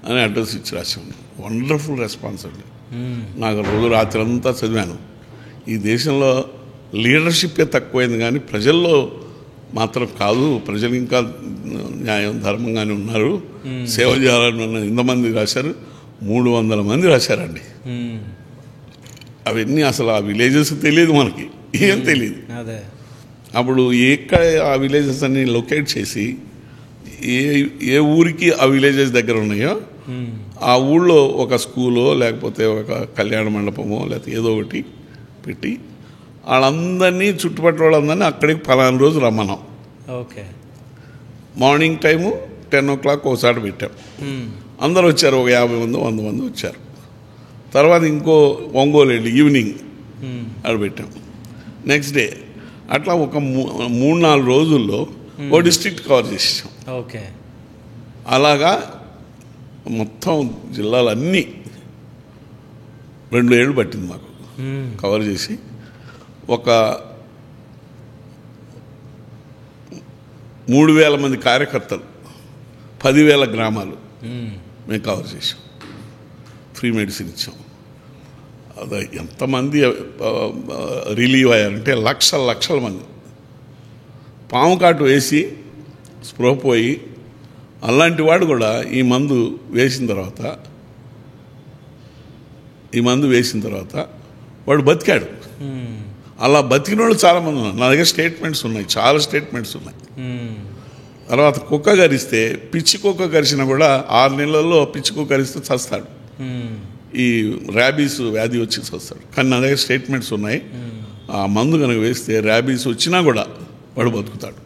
అని అడ్రస్ ఇచ్చి రాసాము. వండర్ఫుల్ రెస్పాన్స్ అండి. నాకు రోజు రాత్రి అంతా చదివాను. ఈ దేశంలో లీడర్షిప్పే తక్కువైంది కానీ ప్రజల్లో మాత్రం కాదు, ప్రజలు ఇంకా న్యాయం ధర్మంగానే ఉన్నారు, సేవ చేయాలని ఇంతమంది రాశారు, 300 మంది రాశారండి. అవన్నీ అసలు ఆ విలేజెస్ తెలియదు, మనకి ఏం తెలియదు. అప్పుడు ఎక్కడ ఆ విలేజెస్ అన్ని లొకేట్ చేసి ఏ ఊరికి ఆ విలేజెస్ దగ్గర ఉన్నాయో ఆ ఊళ్ళో ఒక స్కూలో లేకపోతే ఒక కళ్యాణ మండపమో లేకపోతే ఏదో ఒకటి పెట్టి వాళ్ళందరినీ చుట్టుపక్కల వాళ్ళందరినీ అక్కడికి ఫలానా రోజు రమ్మన్నాం. ఓకే. మార్నింగ్ టైము 10 o'clock ఒకసారి పెట్టాం. అందరూ వచ్చారు, ఒక 50 మంది 100 మంది వచ్చారు. తర్వాత ఇంకో ఒంగోలు వెళ్ళి ఈవినింగ్ అక్కడ పెట్టాం. నెక్స్ట్ డే అట్లా ఒక 3-4 రోజుల్లో ఓ డిస్ట్రిక్ట్ కవర్ చేసాం. ఓకే. అలాగా మొత్తం జిల్లాలన్నీ 2 ఏళ్ళు పట్టింది మాకు కవర్ చేసి. ఒక 3,000 మంది కార్యకర్తలు, 10,000 గ్రామాలు మేము కవర్ చేసాం. ఫ్రీ మెడిసిన్ ఇచ్చాం. అది ఎంతమంది రిలీవ్ అయ్యారంటే లక్షల మంది. పాము కాటు వేసి స్పృహ పోయి అలాంటి వాడు కూడా ఈ మందు వేసిన తర్వాత వాడు బతికాడు. అలా బతికిన వాళ్ళు చాలామంది ఉన్నారు. నా దగ్గర స్టేట్మెంట్స్ ఉన్నాయి, చాలా స్టేట్మెంట్స్ ఉన్నాయి. తర్వాత కుక్క కరిస్తే, పిచ్చి కుక్క కరిచినా కూడా 6 నెలల్లో పిచ్చి కుక్క కరిస్తే చస్తాడు, ఈ ర్యాబీస్ వ్యాధి వచ్చి చస్తాడు. కానీ నా దగ్గర స్టేట్మెంట్స్ ఉన్నాయి. ఆ మందు కనుక వేస్తే ర్యాబీస్ వచ్చినా కూడా వాడు బతుకుతాడు.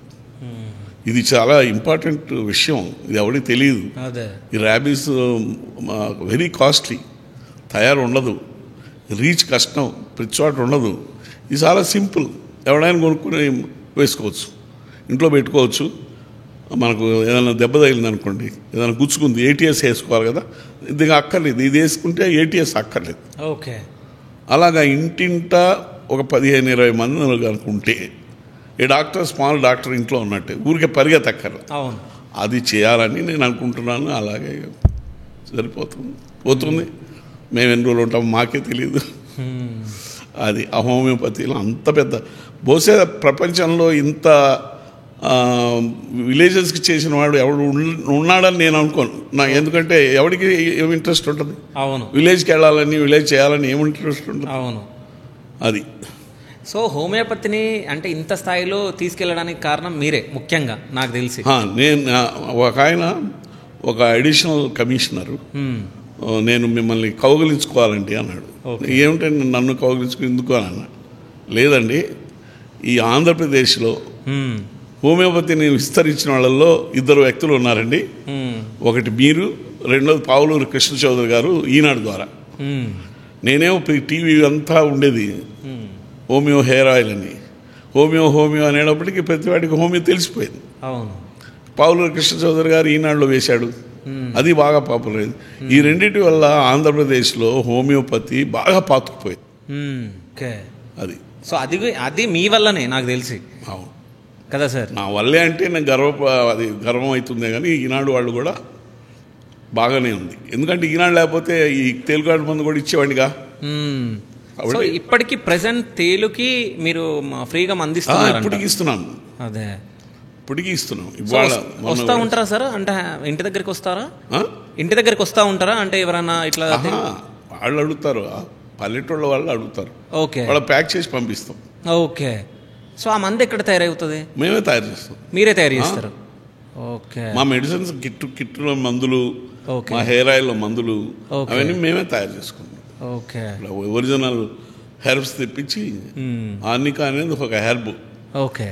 ఇది చాలా ఇంపార్టెంట్ విషయం, ఇది ఎవరికి తెలియదు. ఈ ర్యాబీస్ వెరీ కాస్ట్లీ, తయారు ఉండదు, రీచ్ కష్టం, ప్రతి చోట ఉండదు. ఇది చాలా సింపుల్, ఎవడైనా కొనుక్కుని వేసుకోవచ్చు, ఇంట్లో పెట్టుకోవచ్చు. మనకు ఏదైనా దెబ్బ తగిలింది అనుకోండి, ఏదైనా గుచ్చుకుంది, ATS వేసుకోవాలి కదా, ఇది అక్కర్లేదు. ఇది వేసుకుంటే ATS అక్కర్లేదు. ఓకే. అలాగా ఇంటింట ఒక 15-20 మంది అనుకుంటే ఈ డాక్టర్ స్మాల్ డాక్టర్ ఇంట్లో ఉన్నట్టే, ఊరికే పరిగెత్తక్కర్లేదు. అది చేయాలని నేను అనుకుంటున్నాను. అలాగే పోతుంది. మేము ఎన్ని రోజులు ఉంటాం మాకే తెలియదు. అది ఆ హోమియోపతిలో అంత పెద్ద, బహుశా ప్రపంచంలో ఇంత విలేజెస్కి చేసిన వాడు ఎవడు ఉన్నాడని నేను అనుకోను. ఎందుకంటే ఎవరికి ఏం ఇంట్రెస్ట్ ఉంటుంది, విలేజ్కి వెళ్ళాలని, విలేజ్ చేయాలని ఏం ఇంట్రెస్ట్ ఉంటుంది. అది. సో హోమియోపతిని అంటే ఇంత స్థాయిలో తీసుకెళ్ళడానికి కారణం మీరే ముఖ్యంగా, నాకు తెలిసి. నేను ఒక అడిషనల్ కమిషనరు నేను మిమ్మల్ని కౌగిలించుకోవాలండి అన్నాడు. ఏమిటంటే నన్ను కౌగిలించుకుని ఎందుకు అని అన్నా. లేదండి, ఈ ఆంధ్రప్రదేశ్లో హోమియోపతిని విస్తరించిన వాళ్ళల్లో 2 వ్యక్తులు ఉన్నారండి. ఒకటి మీరు, రెండోది పావులూరు కృష్ణ చౌదరి గారు ఈనాడు ద్వారా. నేనేమో టీవీ అంతా ఉండేది హోమియో హెయిర్ ఆయిల్ అని, హోమియో అనేటప్పటికీ ప్రతివాడికి హోమియో తెలిసిపోయింది. పావులూరు కృష్ణ చౌదరి గారు ఈనాడులో వేశాడు, అది బాగా పాపులర్ అయింది. ఈ రెండింటి వల్ల ఆంధ్రప్రదేశ్లో హోమియోపతి బాగా పాతుకుపోయింది. అది. సో అది మీ వల్లనే నాకు తెలిసి. అవును కదా సార్. నా వల్లే అంటే నేను గర్వం అవుతుందే కానీ ఈనాడు వాళ్ళు కూడా బాగానే ఉంది. ఎందుకంటే ఈనాడు లేకపోతే ఈ తేలుగాడు మందు కూడా ఇచ్చేవాడిగా. సో ఇప్పటికి ప్రెసెంట్ తేలుకి మీరు ఫ్రీగా అందిస్తున్నారు? ఇప్పటికి ఇస్తున్నాను. అదే ఇప్పటికీ ఇస్తున్నాం. ఇవాళ వస్తూ ఉంటారా సార్? అంటే ఇంటి దగ్గరికి వస్తారా? ఇంటి దగ్గరికి వస్తూ ఉంటారా? అంటే ఎవరన్నా ఇట్లా వాళ్ళు అడుగుతారు, పల్లెటూళ్ళ వాళ్ళు అడుగుతారు. ఓకే. వాళ్ళు ప్యాక్ చేసి పంపిస్తాం. ఓకే. సో ఆ మందు ఎక్కడ తయారవుతుంది? మేమే తయారు చేస్తాం. మీరే తయారు చేస్తారు? ఓకే. మా మెడిసిన్స్ కిట్లో మందులు, మా హెయిర్ ఆయిల్లో మందులు అవన్నీ మేమే తయారు చేసుకుంటాం. ఓకే. ఒరిజినల్ హెర్బ్స్ తెప్పించి, ఆర్నికా అనేది ఒక హెర్బ్. ఓకే.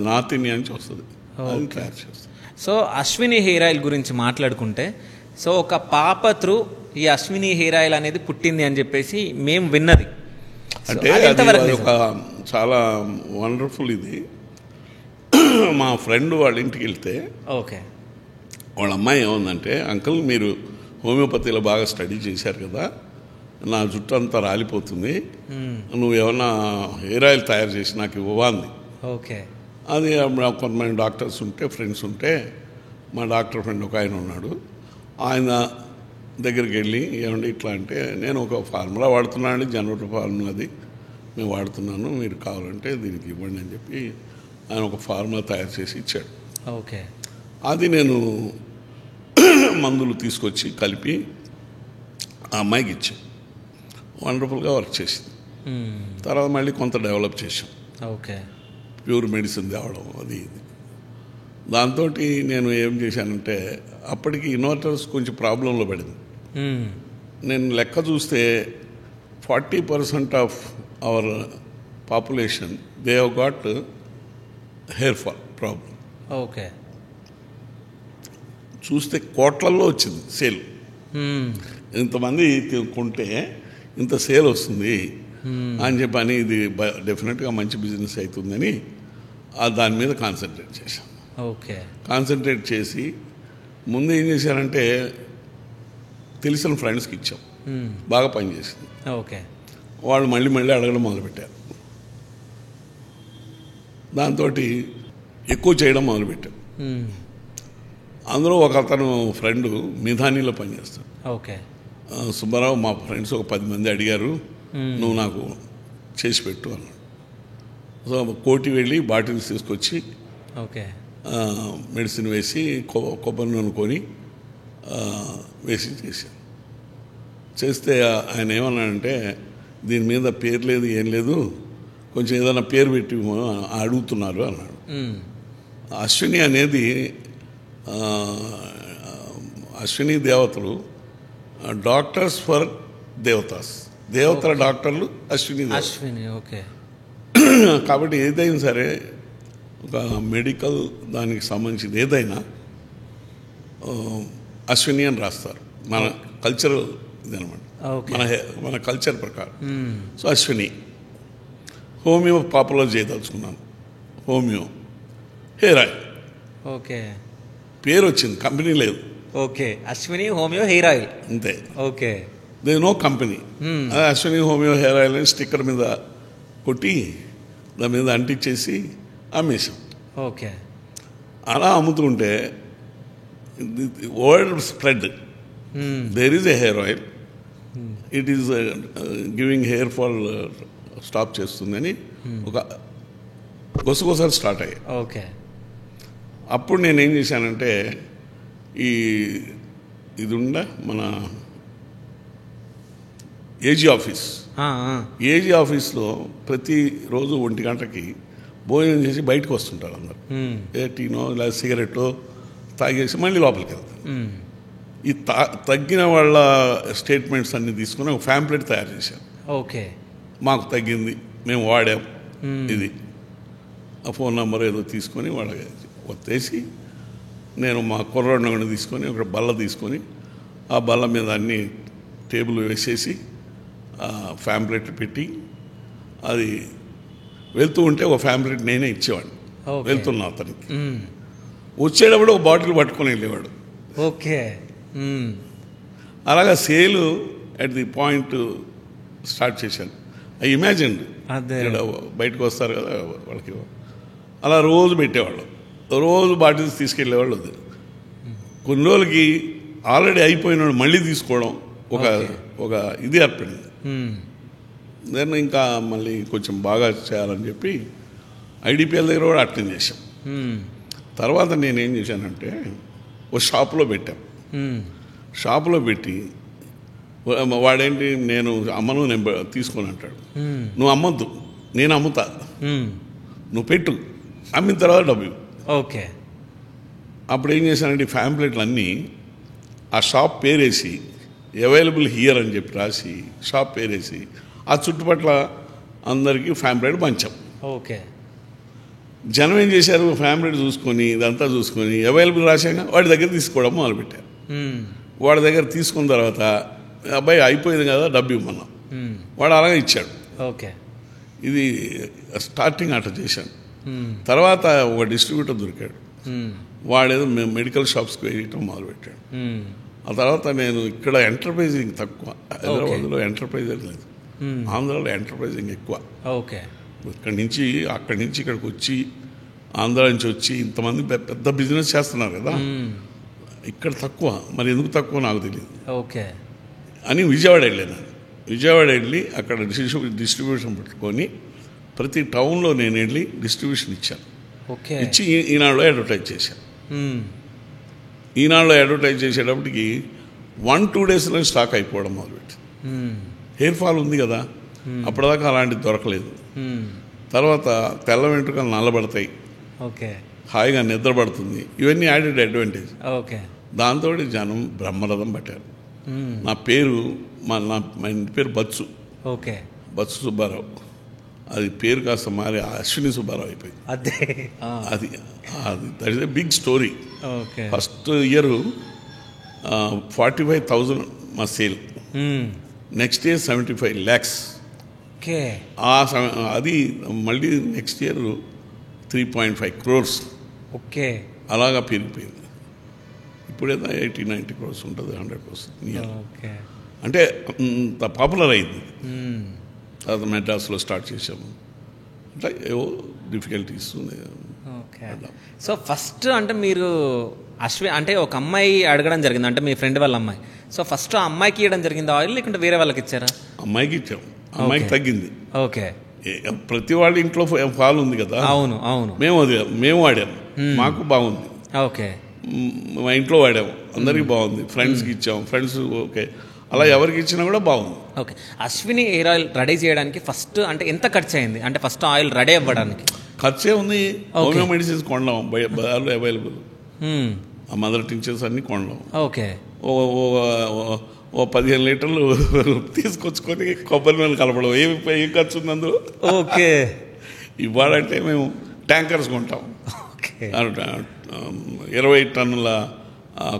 నార్త్ ఇండియా నుంచి వస్తుంది, అది తయారు చేస్తాం. సో అశ్విని హెయిర్ ఆయిల్ గురించి మాట్లాడుకుంటే, సో ఒక పాప త్రూ ఈ అశ్విని హెయిర్ ఆయిల్ అనేది పుట్టింది అని చెప్పేసి మేము విన్నది. అంటే అది ఒక చాలా వండర్ఫుల్. ఇది మా ఫ్రెండ్ వాళ్ళ ఇంటికి వెళ్తే, ఓకే, వాళ్ళ అమ్మాయి ఏముందంటే, అంకుల్ మీరు హోమియోపతిలో బాగా స్టడీ చేశారు కదా, నా జుట్టు అంతా రాలిపోతుంది, నువ్వు ఏమన్నా హెయిర్ ఆయిల్ తయారు చేసి నాకు ఇవ్వండి. ఓకే. అది కొంతమంది డాక్టర్స్ ఉంటే, ఫ్రెండ్స్ ఉంటే, మా డాక్టర్ ఫ్రెండ్ ఒక ఆయన ఉన్నాడు, ఆయన దగ్గరికి వెళ్ళి ఏమంటే ఇట్లా అంటే నేను ఒక ఫార్ములా వాడుతున్నాను అండి, జనరల్ ఫార్ములా అది మేము వాడుతున్నాను, మీరు కావాలంటే దీనికి ఇవ్వండి అని చెప్పి ఆయన ఒక ఫార్ములా తయారు చేసి ఇచ్చాడు. ఓకే. అది నేను మందులు తీసుకొచ్చి కలిపి ఆ అమ్మాయికి ఇచ్చాను. వండర్ఫుల్గా వర్క్ చేసింది. తర్వాత మళ్ళీ కొంత డెవలప్ చేసాం. ఓకే. ప్యూర్ మెడిసిన్ తేవడం అది ఇది. దాంతో నేను ఏం చేశానంటే అప్పటికి ఇన్వర్టర్స్ కొంచెం ప్రాబ్లంలో పడింది. నేను లెక్క చూస్తే 40% of our population they have got hair fall problem. Okay. చూస్తే కోట్లల్లో వచ్చింది సేల్. ఇంతమంది కొంటే ఇంత సేల్ వస్తుంది అని చెప్పని ఇది డెఫినెట్గా మంచి బిజినెస్ అవుతుందని దాని మీద కాన్సన్ట్రేట్ చేశాను. ఓకే. కాన్సన్ట్రేట్ చేసి ముందు ఏం చేశానంటే తెలిసిన ఫ్రెండ్స్కి ఇచ్చాం, బాగా పనిచేసింది. ఓకే. వాళ్ళు మళ్ళీ మళ్ళీ అడగడం మొదలుపెట్టారు. దాంతో ఎక్కువ చేయడం మొదలుపెట్టాం. అందులో ఒక అతను ఫ్రెండ్ మిధానీలో పనిచేస్తాడు. ఓకే. సుబ్బారావు మా ఫ్రెండ్స్ ఒక 10 మంది అడిగారు, నువ్వు నాకు చేసి పెట్టు అన్నాడు. సో కోటి వెళ్ళి బాటిల్స్ తీసుకొచ్చి ఓకే మెడిసిన్ వేసి కొబ్బరి నూనె కొని వేసి చేశాను. చేస్తే ఆయన ఏమన్నాడంటే దీని మీద పేరు లేదు ఏం లేదు, కొంచెం ఏదైనా పేరు పెట్టి అడుగుతున్నారు అన్నాడు. అశ్విని అనేది అశ్విని దేవతలు డాక్టర్స్ ఫర్ దేవతాస్, దేవతల డాక్టర్లు అశ్విని. ఓకే. కాబట్టి ఏదైనా సరే ఒక మెడికల్ దానికి సంబంధించింది ఏదైనా అశ్విని అని రాస్తారు. మన కల్చరల్ ఇదనమాట, మన కల్చర్ ప్రకారం. సో అశ్విని. హోమియో పాపులర్ చేయదలుచుకున్నాను. Homeo hair oil. ఓకే. పేరు వచ్చింది, కంపెనీ లేదు. Okay. Ashwini homeo hair oil అంతే. ఓకే. They no company. అదే అశ్విని హోమియో హెయిర్ ఆయిల్ అని స్టిక్కర్ మీద కొట్టి దాని మీద అంటించేసి అమ్మేశాం. ఓకే. అలా అమ్ముతుంటే world spread. There is a hair oil, it is giving hair fall stop చేస్తుందని ఒక గొసగొసలు స్టార్ట్ అయ్యాయి. ఓకే. అప్పుడు నేనేం చేశానంటే ఇది మన ఏజీ ఆఫీస్, ఏజీ ఆఫీస్లో ప్రతిరోజు 1 గంటకి భోజనం చేసి బయటకు వస్తుంటారు అందరు. ఏ టీనో లేదా సిగరెట్టో తాగేసి మళ్ళీ లోపలికి వెళ్తారు. ఈ తగ్గిన వాళ్ళ స్టేట్మెంట్స్ అన్ని తీసుకుని ఒక ఫ్యాంప్లెట్ తయారు చేశాను. ఓకే. మాకు తగ్గింది, మేము వాడాం, ఇది ఆ ఫోన్ నెంబర్ ఏదో తీసుకొని వాళ్ళకి వచ్చేసి నేను మా కుర్రోడిని తీసుకొని ఒక బల్ల తీసుకొని ఆ బల్ల మీద అన్ని టేబుల్ వేసేసి ఫ్యాంప్లెట్ పెట్టి అది వెళ్తూ ఉంటే ఒక ఫ్యాంప్లెట్ నేనే ఇచ్చేవాడిని వెళ్తున్నా అతనికి. వచ్చేటప్పుడు ఒక బాటిల్ పట్టుకొని వెళ్ళేవాడు. ఓకే. అలాగా sale at the point start చేశాను. ఐ ఇమాజిన్ బయటకు వస్తారు కదా వాళ్ళకి, అలా రోజు పెట్టేవాళ్ళు, రోజు బాటిల్స్ తీసుకెళ్ళేవాళ్ళు. కొన్ని రోజులకి ఆల్రెడీ అయిపోయిన మళ్ళీ తీసుకోవడం ఒక ఇది ఏర్పడింది. నేను ఇంకా మళ్ళీ కొంచెం బాగా చేయాలని చెప్పి ఐడిపిఎల్ దగ్గర కూడా అటెండ్ చేశాం. తర్వాత నేనేం చేశానంటే ఒక షాప్లో పెట్టాం. షాపులో పెట్టి వాడేంటి నేను అమ్మను నేను తీసుకొని అంటాడు, నువ్వు అమ్మద్దు నేను అమ్ముతా, నువ్వు పెట్టు, అమ్మిన తర్వాత డబ్బు. ఓకే. అప్పుడు ఏం చేశానంటే ఫ్యాంప్లెట్లు అన్నీ ఆ షాప్ పేరేసి అవైలబుల్ హియర్ అని చెప్పి రాసి షాప్ పేరేసి ఆ చుట్టుపక్కల అందరికీ ఫ్యాంప్లెట్ పంచాం. ఓకే. జనం ఏం చేశారు, ఫ్యాంప్లెట్ చూసుకొని ఇదంతా చూసుకొని అవైలబుల్ రాశాక వాడి దగ్గర తీసుకోవడం మొదలుపెట్టారు. వాడి దగ్గర తీసుకున్న తర్వాత అబ్బాయి అయిపోయింది కదా డబ్బు ఇవ్వమన్నాం, వాడు అలాగే ఇచ్చాడు. ఓకే. ఇది స్టార్టింగ్ అట్లా చేశాను. తర్వాత ఒక డిస్ట్రిబ్యూటర్ దొరికాడు, వాడేదో మెడికల్ షాప్స్కి వేయటం మొదలుపెట్టాడు. ఆ తర్వాత నేను ఇక్కడ ఎంటర్ప్రైజింగ్ తక్కువ, హైదరాబాద్లో ఎంటర్ప్రైజింగ్ లేదు, ఆంధ్రాలో ఎంటర్ప్రైజింగ్ ఎక్కువ. ఓకే. అక్కడి నుంచి ఇక్కడికి వచ్చి ఆంధ్ర నుంచి వచ్చి ఇంతమంది పెద్ద బిజినెస్ చేస్తున్నారు కదా, ఇక్కడ తక్కువ, మరి ఎందుకు తక్కువ నాకు తెలియదు. ఓకే. అని విజయవాడ వెళ్ళాను. విజయవాడ వెళ్ళి అక్కడ డిస్ట్రిబ్యూషన్ పెట్టుకొని ప్రతి టౌన్లో నేను వెళ్ళి డిస్ట్రిబ్యూషన్ ఇచ్చాను. ఓకే. ఇచ్చి ఈనాడులో అడ్వర్టైజ్ చేశాను. ఈనాడులో అడ్వర్టైజ్ చేసేటప్పటికి 1-2 డేస్లో స్టాక్ అయిపోవడం మొదలుపెట్టి. హెయిర్ ఫాల్ ఉంది కదా, అప్పటిదాకా అలాంటిది దొరకలేదు. తర్వాత తెల్ల వెంట్రుకలు నల్లబడతాయి, ఓకే, హాయిగా నిద్ర పడుతుంది, ఇవన్నీ యాడెడ్ అడ్వాంటేజ్. ఓకే. దాంతో జనం బ్రహ్మరథం పట్టారు. నా పేరు మా ఇంటి పేరు బత్సు. ఓకే. బత్సు సుబ్బారావు. అది పేరు కాస్త మారి అశ్విని సుబ్బారావు అయిపోయింది. అదే అది that is a big story. Okay. First year 45,000 మా sale. Next year 75 lakhs. Okay. అది మళ్ళీ నెక్స్ట్ ఇయర్ 3.5 crores. ఓకే. అలాగా పెరిగిపోయింది. ఇప్పుడేదో 80-90 crores ఉంటుంది, 100 నియర్. ఓకే. అంటే అంత పాపులర్ అయింది. తర్వాత మెడ్రాస్లో స్టార్ట్ చేసాము. అట్లా ఏవో డిఫికల్టీస్ ఉన్నాయి. ఓకే. సో ఫస్ట్ అంటే మీరు అంటే ఒక అమ్మాయి అడగడం జరిగింది, అంటే మీ ఫ్రెండ్ వాళ్ళ అమ్మాయి. సో ఫస్ట్ ఆ అమ్మాయికి ఇవ్వడం జరిగింది ఆయిల్, లేకుంటే వేరే వాళ్ళకి ఇచ్చారా? అమ్మాయికి ఇచ్చాము. అమ్మాయికి తగ్గింది. ఓకే. ప్రతి వాళ్ళ ఇంట్లో పాలు ఉంది కదా. అవును, అవును. మేము వాడాము, మాకు బాగుంది. ఓకే. మా ఇంట్లో వాడాము, అందరికీ బాగుంది. ఫ్రెండ్స్కి ఇచ్చాము, ఫ్రెండ్స్ ఓకే, అలా ఎవరికి ఇచ్చినా కూడా బాగుంది. Okay. Ashwini hair oil ready చేయడానికి ఫస్ట్ అంటే ఎంత ఖర్చు అయింది? అంటే ఫస్ట్ ఆయిల్ రెడీ అవ్వడానికి ఖర్చే ఉంది. హోమియో మెడిసిన్స్ కొనడం బజార్లో అవైలబుల్. ఆ మదర్ టించర్స్ అన్నీ కొనడం. ఓకే. ఓ 15 లీటర్లు తీసుకొచ్చుకొని కొబ్బరి నూనె కలపడం. ఏం ఖర్చు ఉంది అందులో? ఓకే. ఇవ్వాలంటే మేము ట్యాంకర్స్ కొంటాం. ఓకే. 20 టన్నుల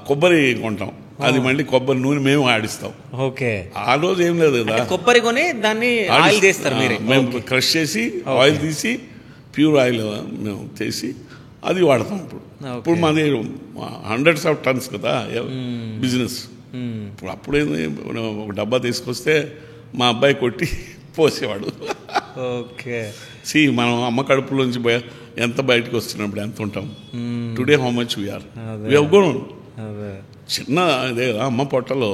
కొబ్బరి కొంటాం. అది మళ్ళీ కొబ్బరి నూనె మేము ఆడిస్తాం. ఓకే. ఆ రోజు ఏం లేదు కదా, కొబ్బరి కొని దాన్ని ఆయిల్ చేస్తారు మీరే? మేము క్రష్ చేసి ఆయిల్ తీసి ప్యూర్ ఆయిల్ మేము తీసి అది వాడతాం. ఇప్పుడు మాది హండ్రెడ్స్ ఆఫ్ టన్స్ కదా బిజినెస్. ఇప్పుడు అప్పుడేంది, ఒక డబ్బా తీసుకొస్తే మా అబ్బాయి కొట్టి పోసేవాడు. ఓకే. మనం అమ్మ కడుపులోంచి ఎంత బయటకు వస్తున్నప్పుడు ఎంత ఉంటాం. Today how much we're grown. చిన్న ఇదే కదా అమ్మ పొట్టలో,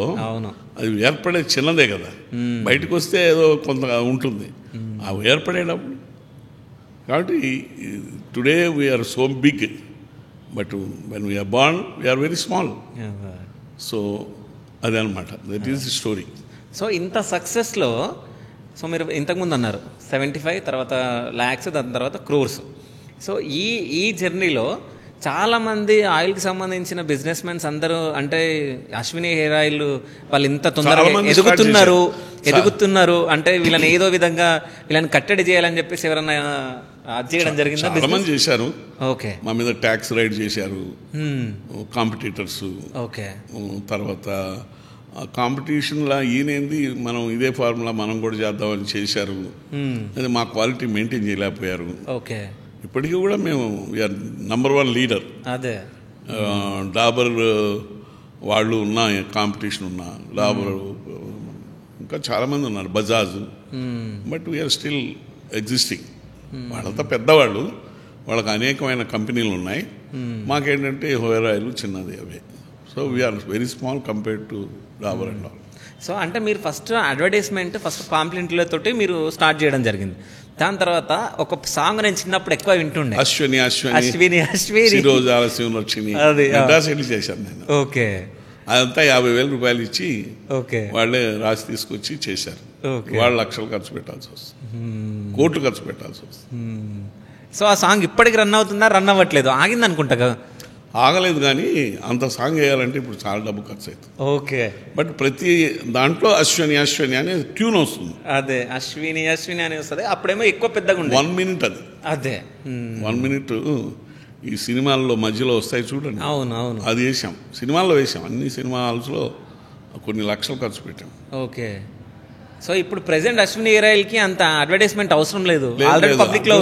అది ఏర్పడే చిన్నదే కదా, బయటకు వస్తే ఏదో కొంత ఉంటుంది. అవి ఏర్పడేటప్పుడు కాబట్టి today we're so big, but when we're born we're very small. So అదే అనమాట, that is the story. So ఇంత సక్సెస్లో, సో మీరు ఇంతకుముందు అన్నారు 75, తర్వాత lakhs, దాని తర్వాత crores. సో ఈ జర్నీలో చాలామంది ఆయిల్కి సంబంధించిన బిజినెస్ మెన్స్ అందరూ అంటే అశ్విని హెయిర్ ఆయిల్ వాళ్ళు ఇంత తొందరగా ఎదుగుతున్నారు అంటే వీళ్ళని ఏదో విధంగా వీళ్ళని కట్టడి చేయాలని చెప్పేసి ఎవరన్నా అది చేయడం జరిగిందా? చాలా మంది చేశారు. ఓకే. మా మీద ట్యాక్స్ రైడ్ చేశారు కాంపిటీటర్స్. ఓకే. తర్వాత కాంపిటీషన్లా ఈయనేంది, మనం ఇదే ఫార్ములా మనం కూడా చేద్దామని చేశారు. అది మా క్వాలిటీ మెయింటైన్ చేయలేకపోయారు. ఓకే. ఇప్పటికీ కూడా మేము వీఆర్ #1 లీడర్. అదే డాబర్ వాళ్ళు ఉన్న కాంపిటీషన్ ఉన్న డాబర్, ఇంకా చాలామంది ఉన్నారు, Bajaj. But we're still existing. వాళ్ళంతా పెద్దవాళ్ళు, వాళ్ళకి అనేకమైన కంపెనీలు ఉన్నాయి. మాకేంటంటే హెయిర్ ఆయిల్ చిన్నది అవే. So we are very small compared to Dabur and all. So అంటే మీరు ఫస్ట్ అడ్వర్టైజ్మెంట్ పాంప్లెంట్లతోటి మీరు స్టార్ట్ చేయడం జరిగింది. దాని తర్వాత ఒక సాంగ్ నేను చిన్నప్పుడు ఎక్కువ వింటుండే, అశ్విని అశ్విని అశ్విని అశ్విని రోజు ఆలస్యం వచ్చింది, చేశాను నేను. ఓకే. అదంతా 50,000 రూపాయలు ఇచ్చి ఓకే వాళ్ళే రాసి తీసుకొచ్చి చేశారు. వాళ్ళు లక్షలు ఖర్చు పెట్టాల్సి వస్తుంది, కోట్లు ఖర్చు పెట్టాల్సి వస్తుంది. సో ఆ సాంగ్ ఇప్పటికి రన్ అవుతుందా? రన్ అవ్వట్లేదు, ఆగింది అనుకుంటా కదా. ఆగలేదు, కానీ అంత సాంగ్ వేయాలంటే ఇప్పుడు చాలా డబ్బు ఖర్చు అవుతుంది. ఓకే. బట్ ప్రతి దాంట్లో అశ్విని అశ్విని అనే ట్యూన్ వస్తుంది. అదే అశ్విని అశ్విని అని వస్తుంది. అప్పుడేమో ఎక్కువ పెద్దగా ఉంది, 1 minute అది. అదే 1 minute ఈ సినిమాల్లో మధ్యలో వస్తాయి చూడండి. అవును అవును, అది వేసాం, సినిమాల్లో వేసాం. అన్ని సినిమా హాల్స్లో కొన్ని లక్షలు ఖర్చు పెట్టాం. ఓకే. సో ఇప్పుడు ప్రెసెంట్ అశ్విని హెయిర్ ఆయిల్ కి అంత అడ్వర్టైజ్మెంట్ అవసరం లేదు, ఆల్రెడీ పబ్లిక్ లో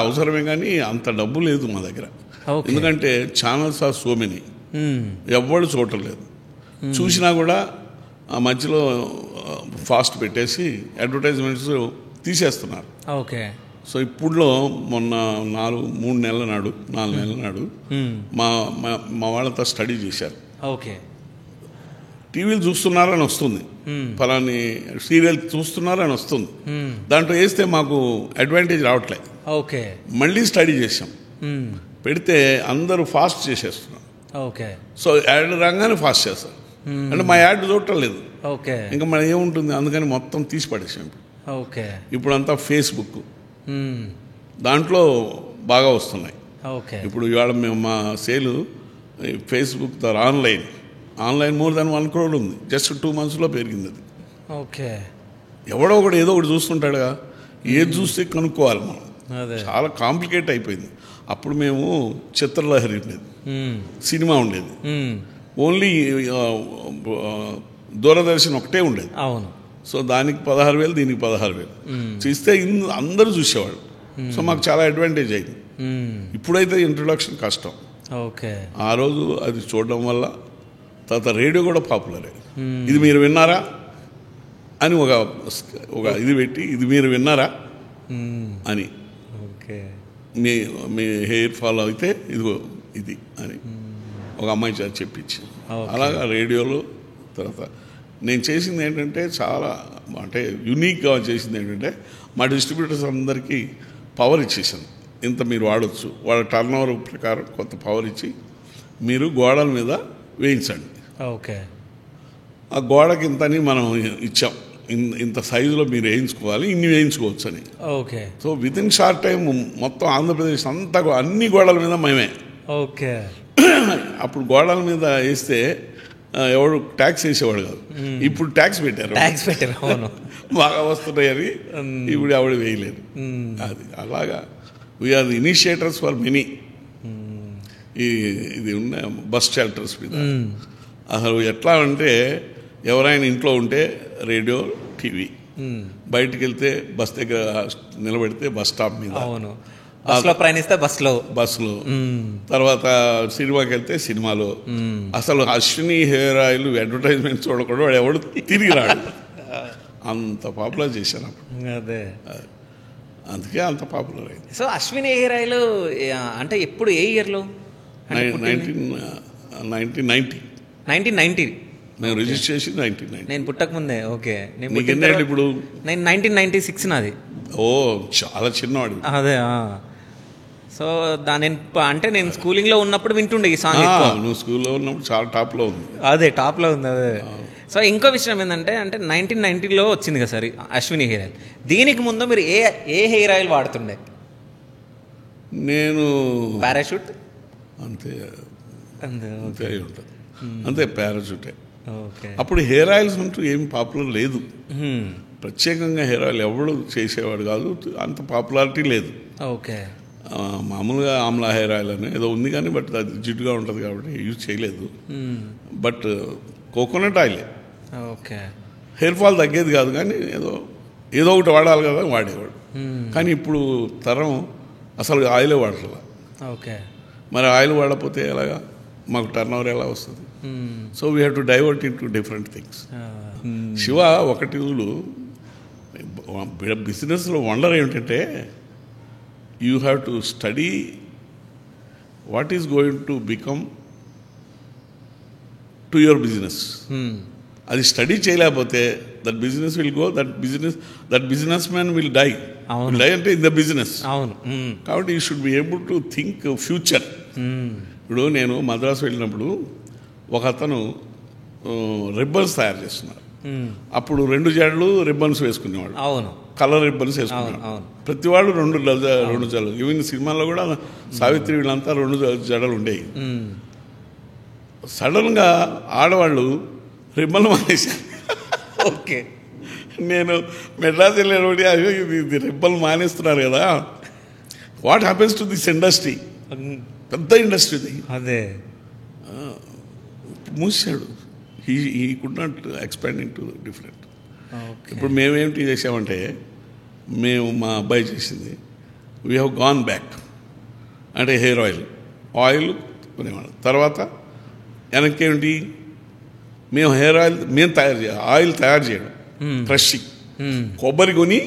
అవసరమే, కానీ అంత డబ్బు లేదు మా దగ్గర. ఎందుకంటే ఛానల్స్ ఆర్ సో మెనీ, ఎవ్వడు చూడలేదు. చూసినా కూడా ఆ మధ్యలో ఫాస్ట్ పెట్టేసి అడ్వర్టైజ్మెంట్స్ తీసేస్తున్నారు. ఓకే. సో ఇప్పుడులో మొన్న 4 నెలల నాడు మా వాళ్ళంతా స్టడీ చేశారు. ఓకే. టీవీలు చూస్తున్నారని వస్తుంది, ఫలాని సీరియల్ చూస్తున్నారని వస్తుంది. దాంట్లో వేస్తే మాకు అడ్వాంటేజ్ రావట్లే. ఓకే. మళ్ళీ స్టడీ చేసాం, పెడితే అందరూ ఫాస్ట్ చేసేస్తున్నారు. ఓకే. సో యాడ్ రాగానే ఫాస్ట్ చేస్తారు, అంటే మా యాడ్ చూడటం లేదు. ఓకే. ఇంకా మన ఏముంటుంది, అందుకని మొత్తం తీసి పడేసాం. ఓకే. ఇప్పుడు అంతా ఫేస్బుక్, దాంట్లో బాగా వస్తున్నాయి. ఓకే. ఇప్పుడు ఇవాళ మేము మా సేలు ఫేస్బుక్ ద్వారా ఆన్లైన్ మోర్ దాన్ 1 crore ఉంది. జస్ట్ 2 monthsలో పెరిగింది అది. ఓకే. ఎవడో ఒకడు ఏదో ఒకటి చూస్తుంటాడుగా, ఏది చూస్తే కనుక్కోవాలి మనం. అదే చాలా కాంప్లికేట్ అయిపోయింది. అప్పుడు మేము చిత్రలహరి ఉండేది, సినిమా ఉండేది, ఓన్లీ దూరదర్శన్ ఒకటే ఉండేది. అవును. సో దానికి 16,000, దీనికి 16,000 చూస్తే అందరూ చూసేవాళ్ళు. సో మాకు చాలా అడ్వాంటేజ్ అయింది. ఇప్పుడైతే ఇంట్రొడక్షన్ కష్టం. ఓకే. ఆ రోజు అది చూడడం వల్ల తర్వాత రేడియో కూడా పాపులర్. ఇది మీరు విన్నారా అని ఒక ఇది పెట్టి, ఇది మీరు విన్నారా అని, ఓకే, మీ హెయిర్ ఫాల్ అయితే ఇదిగో ఇది అని ఒక అమ్మాయి చెప్పించి, అలాగా రేడియోలో. తర్వాత నేను చేసింది ఏంటంటే చాలా అంటే యూనిక్గా చేసింది ఏంటంటే మా డిస్ట్రిబ్యూటర్స్ అందరికీ పవర్ ఇచ్చేసాను. ఇంత మీరు వాడచ్చు, వాళ్ళ టర్న్ ఓవర్ ప్రకారం కొంత పవర్ ఇచ్చి మీరు గోడల మీద వేయించండి. ఓకే. ఆ గోడకి ఇంతని మనం ఇచ్చాం, ఇంత సైజులో మీరు వేయించుకోవాలి, ఇన్ని వేయించుకోవచ్చు అని. Okay. So with in short time మొత్తం ఆంధ్రప్రదేశ్ అంతా అన్ని గోడల మీద మేమే. ఓకే. అప్పుడు గోడల మీద వేస్తే ఎవడు ట్యాక్స్ వేసేవాడు కాదు, ఇప్పుడు ట్యాక్స్ పెట్టారు. అవును. బాగా వస్తున్నాయని ఇప్పుడు ఎవడు వేయలేదు. అది అలాగా we are the initiators for many. ఇది ఉన్న బస్ షెల్టర్స్ మీద అసలు ఎట్లా అంటే ఎవరైనా ఇంట్లో ఉంటే రేడియో, టీవీ, బయటికి వెళ్తే బస్ దగ్గర నిలబెడితే బస్ స్టాప్ మీద, బస్సులో ప్రయాణిస్తే బస్సులో, తర్వాత సినిమాకి వెళ్తే సినిమాలో. అసలు అశ్విని హెయిర్ ఆయిల్ అడ్వర్టైజ్మెంట్ చూడకుండా వాడు ఎవడు తిరిగి రాడు, అంత పాపులర్ చేశాను అదే. అందుకే అంత పాపులర్ అయింది. సో అశ్విని హెయిర్ ఆయిల్ అంటే ఎప్పుడు, ఏ ఇయర్లో? 1990. నేను రిజిస్టర్ చేసి 1990. నేను పుట్టక ముందే. ఓకే. ఇప్పుడు నేను 1996 నాది. ఓ చాలా చిన్నవాడు. అదే. సో అంటే నేను స్కూలింగ్ లో ఉన్నప్పుడు వింటుండే ఈ సాంగ్. నువ్వు స్కూల్లో ఉన్నప్పుడు చాలా టాప్లో ఉంది. అదే టాప్లో ఉంది. అదే. సో ఇంకో విషయం ఏంటంటే 1990లో వచ్చింది కదా సార్ అశ్విని హెయిర్ ఆయిల్. దీనికి ముందు మీరు ఏ హెయిర్ ఆయిల్ వాడుతుండే? నేను పారాషూట్. అంతే ఉంటుంది, అంతే పారాషూటే. ఓకే. అప్పుడు హెయిర్ ఆయిల్స్ అంటూ ఏమి పాపులర్ లేదు, ప్రత్యేకంగా హెయిర్ ఆయిల్ ఎవడు చేసేవాడు కాదు, అంత పాపులారిటీ లేదు. ఓకే. మామూలుగా ఆమ్లా హెయిర్ ఆయిల్ అని ఏదో ఉంది కానీ బట్ అది జిడ్డుగా ఉంటుంది కాబట్టి యూజ్ చేయలేదు. బట్ కోకోనట్ ఆయిలే. ఓకే. హెయిర్ ఫాల్ తగ్గేది కాదు కానీ ఏదో ఒకటి వాడాలి కదా వాడేవాడు. కానీ ఇప్పుడు తరం అసలు ఆయిలే వాడట్లా. ఓకే. మరి ఆయిల్ వాడకపోతే ఎలాగా, మాకు టర్న్ ఓవర్ ఎలా వస్తుంది? So we have to divert in to different things. Shiva ఒకటి బిజినెస్లో వండర్ ఏమిటంటే you have to study what is going to become to your business. అది స్టడీ చేయలేకపోతే that business will go, that business man will die. Die అంటే in the business. అవును. కాబట్టి you should be able to think future. ఇప్పుడు నేను మద్రాసు వెళ్ళినప్పుడు ఒక అతను రిబ్బన్స్ తయారు చేస్తున్నారు. అప్పుడు 2 జడలు రిబ్బన్స్ వేసుకునేవాడు. అవును. కలర్ రిబ్బన్స్ వేసుకునేవాడు. ప్రతి వాళ్ళు 2 జడలు. ఈవెన్ సినిమాల్లో కూడా సావిత్రి వీళ్ళంతా 2 జడలు ఉండేవి. సడన్గా ఆడవాళ్ళు రిబ్బన్లు మానేశారు. ఓకే. నేను మెడ్రాస్ వెళ్ళినప్పుడు ఇది రిబ్బన్లు మానేస్తున్నారు కదా, what happens to this industry? పెద్ద ఇండస్ట్రీ అదే. మూసాడు. He could not expand in to different. ఇప్పుడు మేమేమిటి చేసామంటే, మా అబ్బాయి చేసింది, వీ హ్యావ్ గాన్ బ్యాక్. అంటే హెయిర్ ఆయిల్ కొనేవాళ్ళం. తర్వాత వెనక్కి ఏమిటి, మేము హెయిర్ ఆయిల్ తయారు చేయడం, క్రషింగ్, కొబ్బరి కొని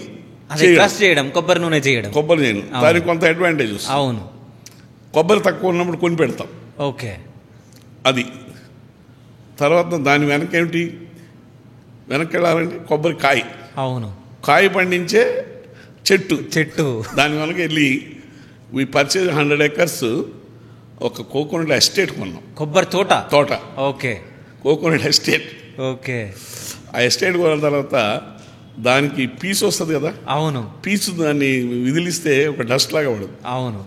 చేయడం, కొబ్బరి నూనె చేయడం, కొబ్బరి చేయడం. దానికి కొంత అడ్వాంటేజ్ వస్తుంది. అవును. కొబ్బరి తక్కువ ఉన్నప్పుడు కొని పెడతాం. ఓకే. అది తర్వాత దాని వెనకేమిటి, వెనక్కి వెళ్ళాలంటే కొబ్బరికాయ, అవును, కాయ పండించే చెట్టు, దాని వెనక వెళ్ళి వీ పర్చేజ్ 100 acres ఒక కోకోనట్ ఎస్టేట్ కొన్నాం. కొబ్బరి తోట. ఓకే. Coconut estate. ఓకే. ఆ ఎస్టేట్ కొన్న తర్వాత దానికి పీస్ వస్తుంది కదా, అవును, పీచు దాన్ని విదిలిస్తే ఒక డస్ట్ లాగా పడదు. అవును.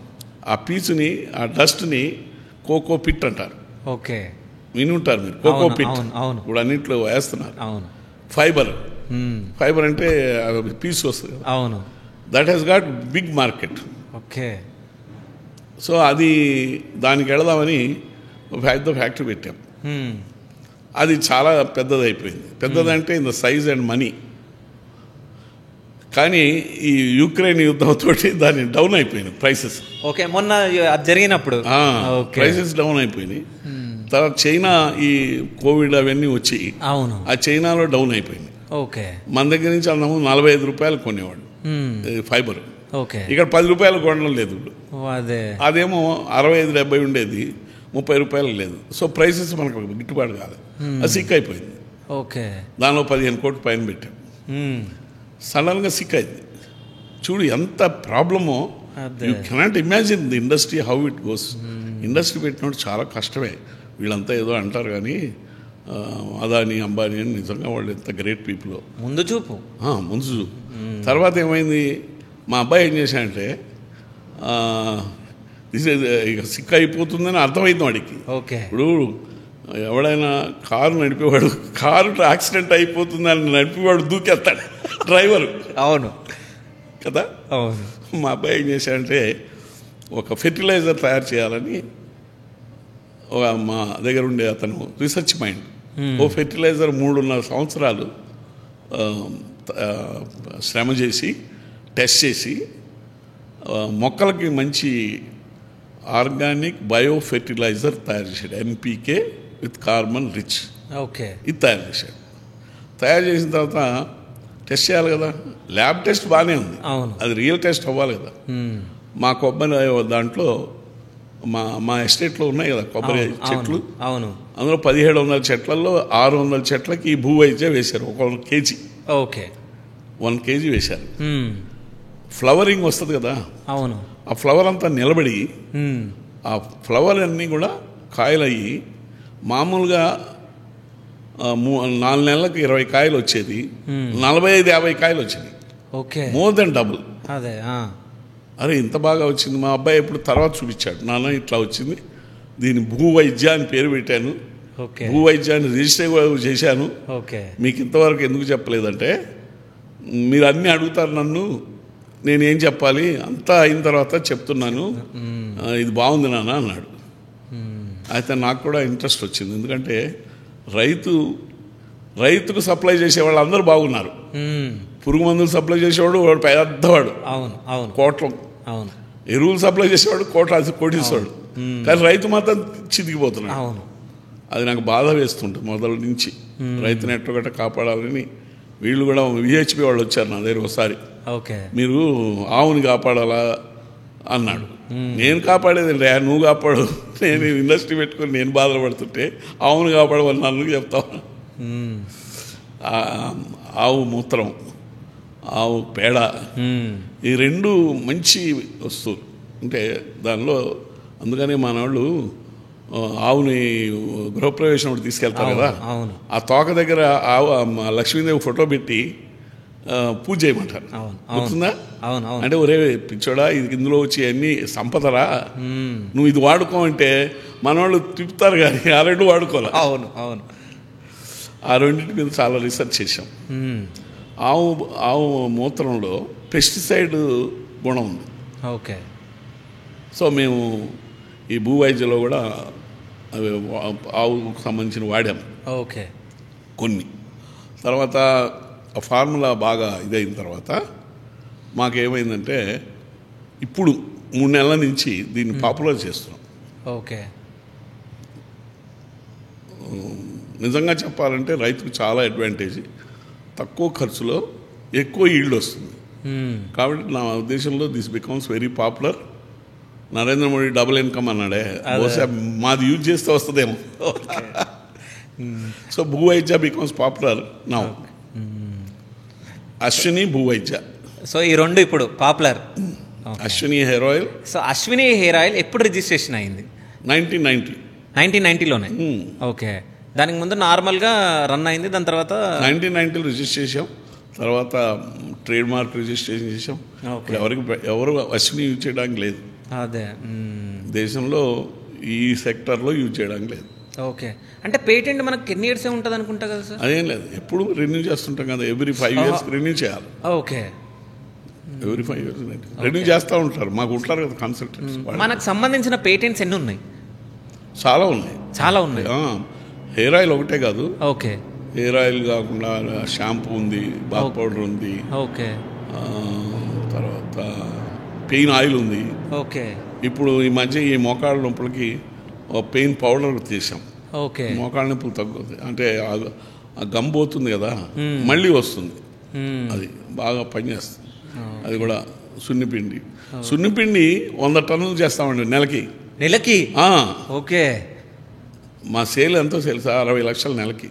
ఆ పీచుని, ఆ డస్ట్ని కోకో పిట్ అంటారు. ఓకే. విని ఉంటారు మీరు, కోకో పిట్. అవును. ఇప్పుడు అన్నింటిలో వేస్తున్నారు. అవును. ఫైబర్ అంటే పీస్ వస్తుంది కదా. అవును. That he's got big market. Okay. So అది దానికి వెళదామని పెద్ద ఫ్యాక్టరీ పెట్టాం. అది చాలా పెద్దదైపోయింది. పెద్దదంటే in the size and money. కానీ ఈ యుక్రెయిన్ యుద్ధంతో దాన్ని డౌన్ అయిపోయింది ప్రైసెస్. ఓకే. మొన్న అది జరిగినప్పుడు ప్రైసెస్ డౌన్ అయిపోయినాయి. తర్వాత చైనా ఈ కోవిడ్ అవన్నీ వచ్చి అవును, ఆ చైనాలో డౌన్ అయిపోయింది. ఓకే. మన దగ్గర నుంచి అన్నాము 45 రూపాయలు కొనేవాడు ఫైబర్. ఓకే. ఇక్కడ 10 రూపాయలు కొనడం లేదు. అదేమో 65-70 ఉండేది, 30 రూపాయలు లేదు. సో ప్రైసెస్ మనకు గిట్టుబాటు కాదు. అది సిక్ అయిపోయింది. ఓకే. దానిలో 15 కోట్లు పైన పెట్టాం. సడన్గా సిక్ అయింది. చూడు ఎంత ప్రాబ్లమో. You cannot imagine the industry how it goes. Industry పెట్టినప్పుడు చాలా కష్టమే. వీళ్ళంతా ఏదో అంటారు కానీ అదాని అంబానీ అని నిజంగా వాళ్ళు ఎంత గ్రేట్ పీపుల్. ముందు చూపు. తర్వాత ఏమైంది, మా అబ్బాయి ఏం చేశాడంటే ఇక సిక్ అయిపోతుందని అర్థమైంది వాడికి. ఓకే. ఇప్పుడు ఎవడైనా కారు నడిపేవాడు, కారు యాక్సిడెంట్ అయిపోతుందని నడిపేవాడు దూకేస్తాడు డ్రైవరు. అవును కదా. అవును. మా అబ్బాయి ఏం చేశాడంటే ఒక ఫెర్టిలైజర్ తయారు చేయాలని మా దగ్గర ఉండే అతను రీసెర్చ్ మైండ్ ఓ ఫెర్టిలైజర్ 3.5 సంవత్సరాలు శ్రమ చేసి టెస్ట్ చేసి మొక్కలకి మంచి ఆర్గానిక్ బయో ఫెర్టిలైజర్ తయారు చేశాడు. NPK with carbon rich. Okay. ఇది తయారు చేశాడు. తయారు చేసిన తర్వాత టెస్ట్ చేయాలి కదా. ల్యాబ్ టెస్ట్ బాగానే ఉంది, అది రియల్ టెస్ట్ అవ్వాలి కదా. మా కొబ్బరి దాంట్లో మా ఎస్టేట్లో ఉన్నాయి కదా కొబ్బరి చెట్లు. అవును. అందులో 1700 చెట్లలో 600 చెట్లకి ఈ భూ వైద్యం వేశారు. 1 kg. ఓకే. 1 kg వేశారు. ఫ్లవరింగ్ వస్తుంది కదా. అవును. ఆ ఫ్లవర్ అంతా నిలబడి ఆ ఫ్లవర్ అన్నీ కూడా కాయలయ్యి మామూలుగా 4 నెలలకు 20 కాయలు వచ్చేది 45-50 కాయలు వచ్చేది. ఓకే. More than double. అదే. అరే ఇంత బాగా వచ్చింది. మా అబ్బాయి ఎప్పుడు తర్వాత చూపించాడు, నాన్న ఇట్లా వచ్చింది, దీని భూ వైద్య అని పేరు పెట్టాను, భూ వైద్యాన్ని రిజిస్టర్ చేశాను, మీకు ఇంతవరకు ఎందుకు చెప్పలేదంటే మీరు అన్నీ అడుగుతారు నన్ను, నేనేం చెప్పాలి, అంతా అయిన తర్వాత చెప్తున్నాను, ఇది బాగుంది నాన్న అన్నాడు. అయితే నాకు కూడా ఇంట్రెస్ట్ వచ్చింది. ఎందుకంటే రైతుకు సప్లై చేసేవాళ్ళు అందరూ బాగున్నారు. పురుగు మందులు సప్లై చేసేవాడు వాడు పెద్దవాడు, కోట్ల. ఎరువులు సప్లై చేసేవాడు కోటీశ్వరుడు. కానీ రైతు మాత్రం చితికిపోతున్నాడు. అది నాకు బాధ వేస్తుంటుంది మొదటి నుంచి. రైతుని ఎట్టగట్ట కాపాడాలని వీళ్ళు కూడా విహెచ్పి వాళ్ళు వచ్చారు నా దగ్గర ఒకసారి. మీరు ఆవుని కాపాడాలా అన్నాడు. నేను కాపాడేదండి, నువ్వు కాపాడు, నేను ఇండస్ట్రీ పెట్టుకొని నేను బాధపడుతుంటే ఆవును కాపాడమని నన్ను చెప్తాను. ఆవు మూత్రం, ఆవు పేడ, ఈ 2 మంచి వస్తువులు అంటే దానిలో. అందుకని మన వాళ్ళు ఆవుని గృహప్రవేశం తీసుకెళ్తారు కదా, ఆ తోక దగ్గర ఆవు లక్ష్మీదేవి ఫోటో పెట్టి పూజ చేయమంటారు. గుర్తుందా? అంటే ఒరే పిచ్చోడా, ఇది ఇందులో వచ్చి అన్ని సంపదరా, నువ్వు ఇది వాడుకో అంటే మన వాళ్ళు తిప్పుతారు కానీ ఆ 2 వాడుకోవాలి. ఆ 2 మీద చాలా రీసెర్చ్ చేశాం. ఆవు మూత్రంలో పెస్టిసైడ్ గుణం ఉంది. సో మేము ఈ భూ వైద్యంలో కూడా అవి ఆవుకు సంబంధించిన వాడాం కొన్ని. తర్వాత ఆ ఫార్ములా బాగా ఇదైన తర్వాత మాకేమైందంటే ఇప్పుడు 3 నెలల నుంచి దీన్ని పాపులర్ చేస్తున్నాం. నిజంగా చెప్పాలంటే రైతుకు చాలా అడ్వాంటేజ్. తక్కువ ఖర్చులో ఎక్కువ ఈల్డ్ వస్తుంది. కాబట్టి నా ఉద్దేశంలో this becomes very popular. Narendra Modi double income అన్నాడే, బహుశా మాది యూజ్ చేస్తే వస్తుందేమో. So Bhuvaidya becomes popular now. Ashwini Bhuvaidya. So ఈ రెండు ఇప్పుడు popular. Ashwini hair oil. So Ashwini hair oil ఎప్పుడు రిజిస్ట్రేషన్ అయింది? 1990. ఓకే. దానికి ముందు నార్మల్గా రన్ అయింది. దాని తర్వాత 1990 రిజిస్టర్ చేసాం. తర్వాత ట్రేడ్ మార్క్ రిజిస్ట్రేషన్ చేసాం. ఎవరు అశ్విని యూజ్ చేయడానికి లేదు. అదే దేశంలో ఈ సెక్టర్లో యూజ్ చేయడానికి లేదు. ఓకే. అంటే పేటెంట్ మనకి ఎన్ని ఇయర్స్ ఉంటుంది అనుకుంటా కదా సార్? అదేం లేదు, ఎప్పుడు రెన్యూ చేస్తుంటాం కదా. ఎవ్రీ 5 years రెన్యూ చేయాలి. ఓకే. ఎవ్రీ 5 years రెన్యూ చేస్తూ ఉంటారు. మాకు ఉంటారు కదా కన్సల్టెంట్స్. మనకు సంబంధించిన పేటెంట్స్ ఎన్ని ఉన్నాయి? చాలా ఉన్నాయి. హెయిర్ ఆయిల్ ఒకటే కాదు. ఓకే. హెయిర్ ఆయిల్ కాకుండా షాంపూ ఉంది, బాత్ పౌడర్ ఉంది. ఓకే. తర్వాత పెయిన్ ఆయిల్ ఉంది. ఓకే. ఇప్పుడు ఈ మధ్య ఈ మోకాళ్ళ నొప్పులకి పెయిన్ పౌడర్ చేసాం. ఓకే. మోకాళ్ళ నొప్పులు తగ్గుతుంది. అంటే ఆ గమ్ పోతుంది కదా, మళ్ళీ వస్తుంది. అది బాగా పనిచేస్తుంది. అది కూడా సున్నిపిండి. సున్నిపిండి 100 టన్నులు చేస్తామండి నెలకి. ఓకే. మా సేల్ ఎంతో తెలుసా? 60 లక్షలు నెలకి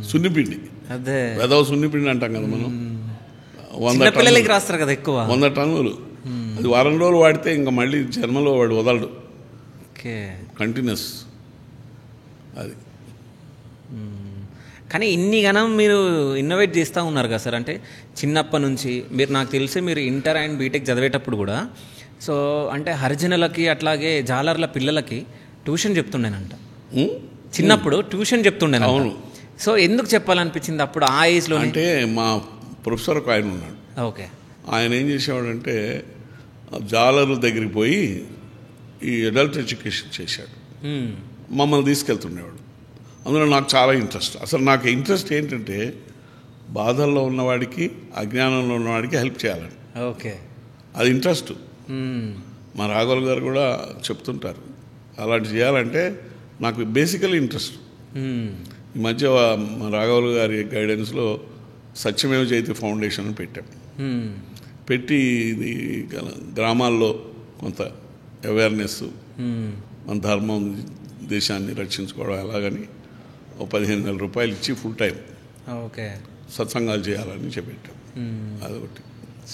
సున్నిపిండి. అదే వెదవ సున్నిపిండి అంటాం కదా మనం. 100 పిల్లలకి రాస్తారు కదా ఎక్కువ. 100 టన్నులు. అది వారం రోజులు వాడితే ఇంకా మళ్ళీ జన్మలో వాడు వదలడు. కంటిన్యూస్. అది కానీ ఇన్ని గణం మీరు ఇన్నోవేట్ చేస్తూ ఉన్నారు కదా సార్. అంటే చిన్నప్పటి నుంచి మీరు, నాకు తెలిసి మీరు ఇంటర్ అండ్ బీటెక్ చదివేటప్పుడు కూడా సో అంటే హరిజనులకి అట్లాగే జాలర్ల పిల్లలకి ట్యూషన్ చెప్తుండేనంట. చిన్నప్పుడు ట్యూషన్ చెప్తుండే. అవును. సో ఎందుకు చెప్పాలనిపించింది అప్పుడు ఆ ఏజ్లో? అంటే మా ప్రొఫెసర్ ఒక ఆయన ఉన్నాడు. ఓకే. ఆయన ఏం చేసేవాడంటే జాలర్ల దగ్గరికి పోయి ఈ అడల్ట్ ఎడ్యుకేషన్ చేశాడు. మమ్మల్ని తీసుకెళ్తుండేవాడు. అందులో నాకు చాలా ఇంట్రెస్ట్. అసలు నాకు ఇంట్రెస్ట్ ఏంటంటే బాధల్లో ఉన్నవాడికి, అజ్ఞానంలో ఉన్నవాడికి హెల్ప్ చేయాలని. ఓకే. అది ఇంట్రెస్ట్. మా రాఘవులు గారు కూడా చెప్తుంటారు అలాంటి చేయాలంటే నాకు బేసికలీ ఇంట్రెస్ట్. ఈ మధ్య మా రాఘవులు గారి గైడెన్స్లో సత్యమేవ జయతే ఫౌండేషన్ అని పెట్టాం. పెట్టి ఇది గ్రామాల్లో కొంత అవేర్నెస్, మన ధర్మం, దేశాన్ని రక్షించుకోవడం ఎలాగని 15,000 రూపాయలు ఇచ్చి ఫుల్ టైం సత్సంగాలు చేయాలని చెప్పాం. అదొకటి.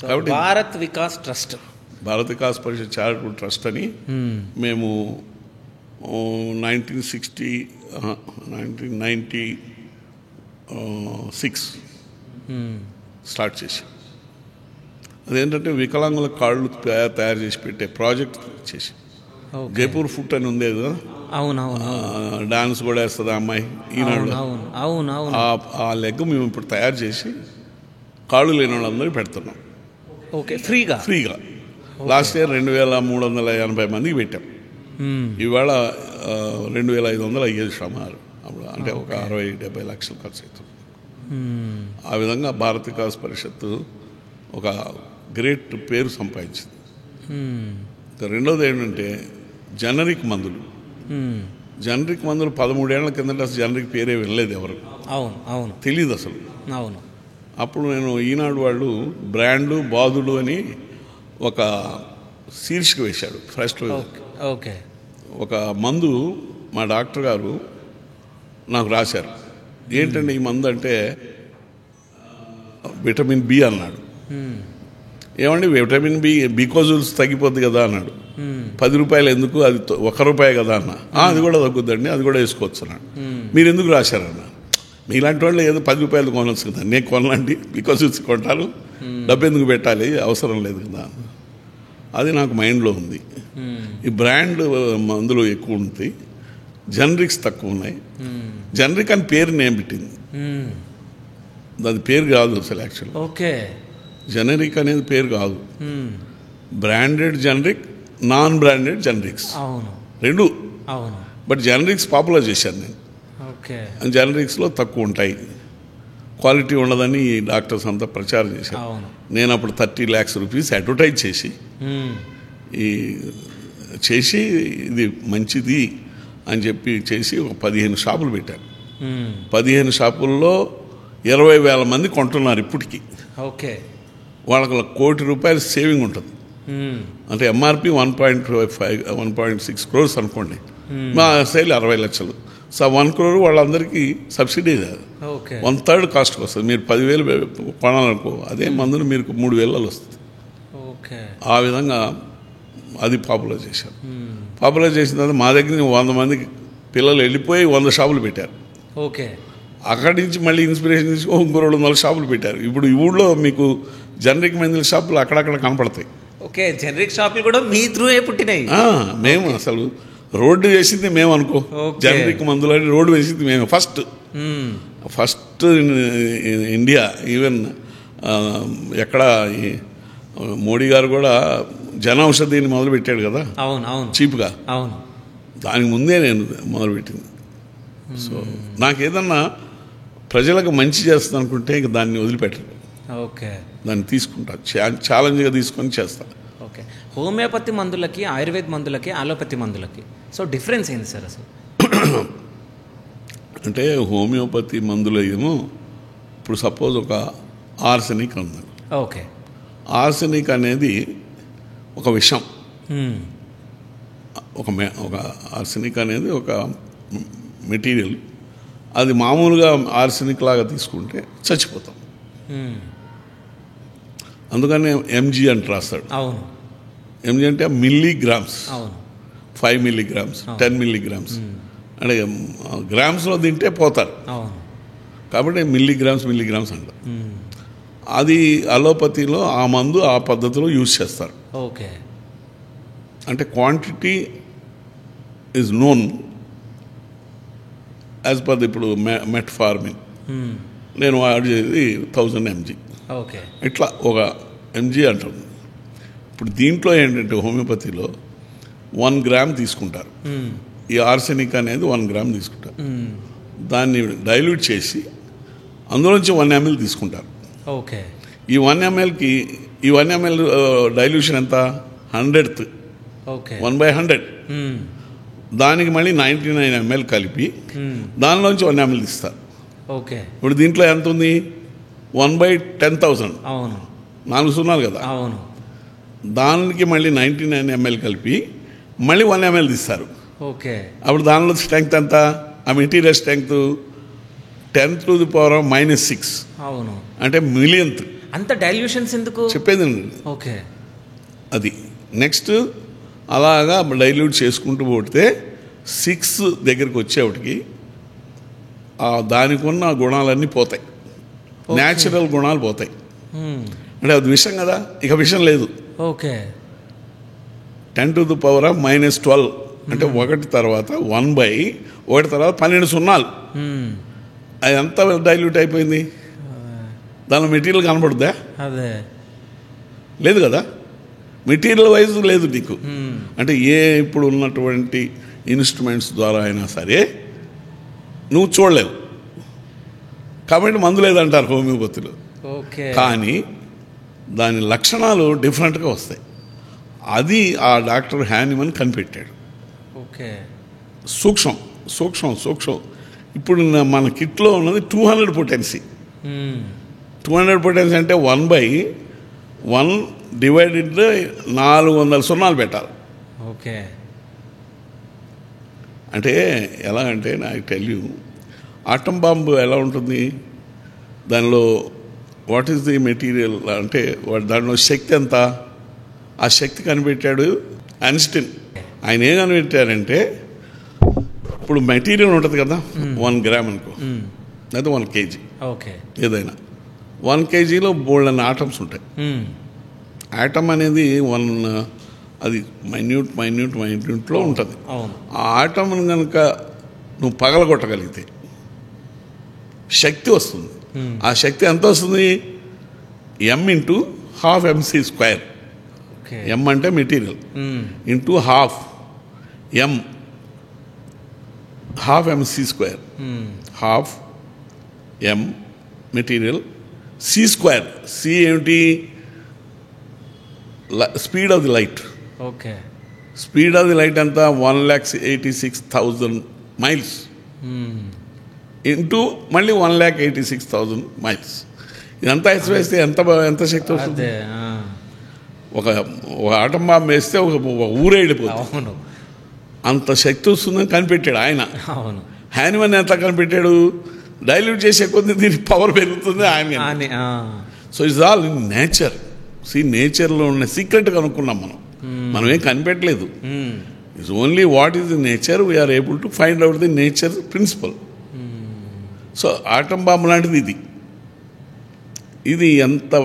కాబట్టి భారత్ వికాస్ ట్రస్ట్, భారత్ వికాస్ పరిషత్ చారిటబుల్ ట్రస్ట్ అని మేము 1996 స్టార్ట్ చేసాం. అదేంటంటే వికలాంగుల కాళ్ళు తయారు చేసి పెట్టే ప్రాజెక్ట్ చేసి. జైపూర్ ఫుట్ అని ఉంది కదా. అవునవును. డాన్స్ కూడా వేస్తుంది ఆ అమ్మాయి ఈనాడు. ఆ లెగ్ మేము ఇప్పుడు తయారు చేసి కాళ్ళు లేని వాళ్ళందరూ పెడుతున్నాం. ఓకే. ఫ్రీగా. లాస్ట్ ఇయర్ 2,380 మందికి పెట్టాం. ఇవాళ 2,500 అయ్యేది సుమారు. అప్పుడు అంటే ఒక 60-70 లక్షలు ఖర్చు అవుతుంది. ఆ విధంగా భారత్ వికాస్ పరిషత్తు ఒక గ్రేట్ పేరు సంపాదించింది. రెండోది ఏంటంటే జనరిక్ మందులు. 13 ఏళ్ల కిందట అసలు జనరిక్ పేరే వెళ్ళలేదు ఎవరు. అవును. తెలీదు అసలు. అవును. అప్పుడు నేను ఈనాడు వాళ్ళు బ్రాండు బాదుడు అని ఒక శీర్షిక వేశాడు ఫస్ట్. ఓకే. ఒక మందు మా డాక్టర్ గారు నాకు రాశారు. ఏంటంటే ఈ మందు అంటే విటమిన్ బి అన్నాడు. ఏమండి విటమిన్ బికోజుల్స్ తగ్గిపోద్ది కదా అన్నాడు. 10 రూపాయలు ఎందుకు, అది 1 రూపాయి కదా అన్న. అది కూడా తగ్గుద్దండి, అది కూడా వేసుకోవచ్చు అన్నాడు. మీరు ఎందుకు రాశారన్న? మీలాంటి వాళ్ళు ఏదో 10 రూపాయలు కొనవచ్చు కదా. నేను కొనండి, బికోజుల్స్ కొంటాను, డబ్బు ఎందుకు పెట్టాలి, అవసరం లేదు కదా. అది నాకు మైండ్లో ఉంది. ఈ బ్రాండ్ మందులు ఎక్కువ ఉంటాయి, జనరిక్స్ తక్కువ ఉన్నాయి. జనరిక్ అని పేరు నేను పెట్టింది, దాని పేరు కాదు అసలు యాక్చువల్. ఓకే. జనరిక్ అనేది పేరు కాదు. Branded generic, non branded generics రెండు. బట్ జనరిక్స్ పాపులర్ చేశాను నేను. జనరిక్స్లో తక్కువ ఉంటాయి, క్వాలిటీ ఉండదని ఈ డాక్టర్స్ అంతా ప్రచారం చేశారు. నేను అప్పుడు 30 lakhs rupees అడ్వర్టైజ్ చేసి ఇది మంచిది అని చెప్పి చేసి ఒక 15 షాపులు పెట్టాను. 15 షాపుల్లో 20,000 మంది కొంటున్నారు ఇప్పటికీ. వాళ్ళకి 1 కోటి రూపాయలు సేవింగ్ ఉంటుంది. అంటే ఎంఆర్పి 1.6 crores అనుకోండి, మా సేల్ 60 లక్షలు. 1 crore వాళ్ళందరికీ సబ్సిడీ కాదు, ఓకే 1/3 కాస్ట్కి వస్తుంది. మీరు 10,000 కొనాలనుకో, అదే మందులు మీకు 3,000 వస్తుంది. ఓకే ఆ విధంగా అది పాపులర్ చేశారు. పాపులర్ చేసిన తర్వాత మా దగ్గర 100 మందికి పిల్లలు వెళ్ళిపోయి 100 షాపులు పెట్టారు. ఓకే అక్కడి నుంచి మళ్ళీ ఇన్స్పిరేషన్ తీసి ఇంకో 200 షాపులు పెట్టారు. ఇప్పుడు ఈ ఊళ్ళో మీకు జనరిక్ మందుల షాపులు అక్కడక్కడ కనపడతాయి. ఓకే జనరిక్ షాపులు కూడా మీ త్రూయే పుట్టినాయి. మేము అసలు రోడ్డు వేసింది మేము అనుకో, ఓకే. జనరిక్ మందులని రోడ్డు వేసింది మేము ఫస్ట్ ఇండియా. ఈవెన్ ఎక్కడ ఈ మోడీ గారు కూడా జన ఔషధిని మొదలు పెట్టాడు కదా, అవును అవును చీప్గా. అవును దానికి ముందే నేను మొదలుపెట్టింది. సో నాకు ఏదన్నా ప్రజలకు మంచి చేస్తాను అనుకుంటే ఇంక దాన్ని వదిలిపెట్టను, ఓకే దాన్ని తీసుకుంటా, ఛాలెంజ్గా తీసుకొని చేస్తా. ఓకే హోమియోపతి మందులకి, ఆయుర్వేద మందులకి, అలోపతి మందులకి సో డిఫరెన్స్ ఏంది సార్ అసలు? అంటే హోమియోపతి మందులు ఏమో ఇప్పుడు సపోజ్ ఒక ఆర్సెనిక్ అన్నారు. ఓకే ఆర్సెనిక్ అనేది ఒక విషం, ఒక ఆర్సెనిక్ అనేది ఒక మెటీరియల్. అది మామూలుగా ఆర్సెనిక్ లాగా తీసుకుంటే చచ్చిపోతాం. అందుకని ఎంజీ అని రాస్తాడు. అవును ఎంజీ అంటే మిల్లీగ్రామ్స్, అవును 5 milligrams, 10 milligrams, అంటే గ్రామ్స్లో తింటే పోతారు అవును. కాబట్టి మిల్లీగ్రామ్స్ అంటారు. అది అలోపతిలో ఆ మందు ఆ పద్ధతిలో యూజ్ చేస్తారు. ఓకే అంటే quantity is known as per ఇప్పుడు మెట్ఫార్మిన్ నేను వాడేది 1000 mg, ఓకే ఇట్లా ఒక mg అంటుంది. ఇప్పుడు దీంట్లో ఏంటంటే హోమియోపతిలో 1 gram తీసుకుంటారు. ఈ ఆర్సెనిక్ అనేది 1 gram తీసుకుంటారు. దాన్ని డైల్యూట్ చేసి అందులోంచి 1 ml తీసుకుంటారు. ఓకే ఈ 1 mlకి ఈ 1 ml డైల్యూషన్ ఎంత? 100th, okay 1/100. దానికి మళ్ళీ 99 ml కలిపి దానిలోంచి 1 ml తీస్తారు. ఓకే ఇప్పుడు దీంట్లో ఎంత ఉంది? 1/10,000, అవును 4 సున్నాలు కదా. అవును దానికి మళ్ళీ 99 ml కలిపి మళ్ళీ 1 ml తీస్తారు. ఓకే అప్పుడు దానిలో స్ట్రెంగ్త్ ఎంత? ఆ మెటీరియల్ స్ట్రెంగ్త్ 10⁻⁻⁶, అవును. అంటే మిలియన్త్. అంత డైల్యూషన్స్ ఎందుకు చెప్పేది ఓకే అది. నెక్స్ట్ అలాగా డైల్యూట్ చేసుకుంటూ పోతే 6 దగ్గరికి వచ్చేవాటికి దానికి ఉన్న గుణాలన్నీ పోతాయి, న్యాచురల్ గుణాలు పోతాయి. అంటే అది విషం కదా, ఇక విషం లేదు. ఓకే 10⁻⁻12 అంటే 1 తర్వాత 1/1 తర్వాత 12 సున్నాలు. అది ఎంత డైల్యూట్ అయిపోయింది? దానిలో మెటీరియల్ కనబడుద్దా? అదే లేదు కదా, మెటీరియల్ వైజ్ లేదు నీకు. అంటే ఇప్పుడు ఉన్నటువంటి ఇన్స్ట్రుమెంట్స్ ద్వారా అయినా సరే నువ్వు చూడలేవు. కాబట్టి మందు లేదంటారు హోమియోపతిలో. ఓకే కానీ దాని లక్షణాలు డిఫరెంట్గా వస్తాయి. అది ఆ డాక్టర్ హ్యానిమన్ కనిపెట్టాడు. ఓకే సూక్ష్మం. ఇప్పుడు మన కిట్లో ఉన్నది 200 పొటెన్సీ. 200 పొటెన్సీ అంటే 1/1 డివైడెడ్ 400 సున్నాలు పెట్టాలి. ఓకే అంటే ఎలా అంటే నాకు టెల్ యూ, ఆటం బాంబు ఎలా ఉంటుంది, దానిలో వాట్ ఈస్ ది మెటీరియల్ అంటే దానిలో శక్తి ఎంత? ఆ శక్తి కనిపెట్టాడు ఐన్స్టీన్. ఆయన ఏం కనిపెట్టారంటే ఇప్పుడు మెటీరియల్ ఉంటుంది కదా, 1 gram అనుకో, లేదా 1 kg, ఓకే ఏదైనా 1 kgలో బోల్డెన్ ఆటమ్స్ ఉంటాయి. ఆటమ్ అనేది అది మైన్యూట్లో ఉంటుంది. ఆ ఆటమ్ను కనుక నువ్వు పగలగొట్టగలిగితే శక్తి వస్తుంది. ఆ శక్తి ఎంత వస్తుంది? m/12mc². m అంటే material into ½ mc², ½ m material, c². c ఏమిటి? Speed of the light. Okay speed of the light ఎంత? 1,86,000 miles ఇంటూ మళ్ళీ 1,86,000 miles. ఇదంతా వేస్తే ఎంత శక్తి వస్తుంది? ఒక ఆటం బాంబు వేస్తే ఒక ఊరే వెళ్ళిపోతుంది. అవును అంత శక్తి వస్తుందని కనిపెట్టాడు ఆయన. అవును హ్యానిమన్ ఎంత కనిపెట్టాడు? డైల్యూట్ చేసే కొద్ది దీనికి పవర్ పెరుగుతుంది ఆయన. So it's all in nature. నేచర్లో ఉన్న సీక్రెట్ కనుక్కున్నాం మనం ఏం కనిపెట్టలేదు. It's only what is the nature, we are able to find out the nature principle. So atom bomb లాంటిది ఇది ఎంత